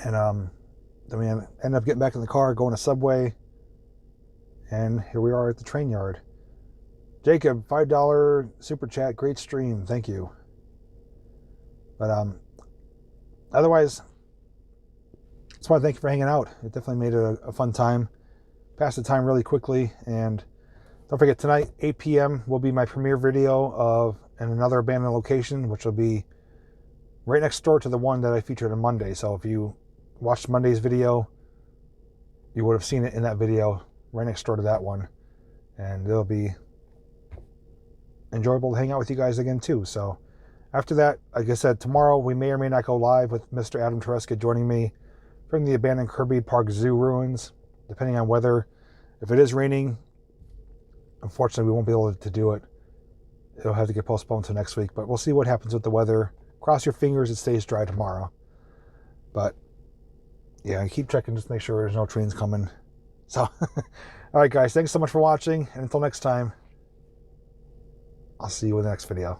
[SPEAKER 1] And then we ended up getting back in the car, going to Subway. And here we are at the train yard. Jacob, $5 super chat, great stream, thank you. But otherwise, I just want to thank you for hanging out. It definitely made it a fun time. Passed the time really quickly. And don't forget, tonight, 8 p.m. will be my premiere video of another abandoned location, which will be right next door to the one that I featured on Monday. So if you watched Monday's video, you would have seen it in that video right next door to that one. And it'll be enjoyable to hang out with you guys again too. So after that, like I said, tomorrow we may or may not go live with Mr. Adam Tereska joining me from the abandoned Kirby Park Zoo ruins, depending on weather. If it is raining, unfortunately we won't be able to do it. It'll have to get postponed to next week, but we'll see what happens with the weather. Cross your fingers it stays dry tomorrow. But yeah, keep checking just to make sure there's no trains coming. So all right guys, thanks so much for watching, and until next time, I'll see you in the next video.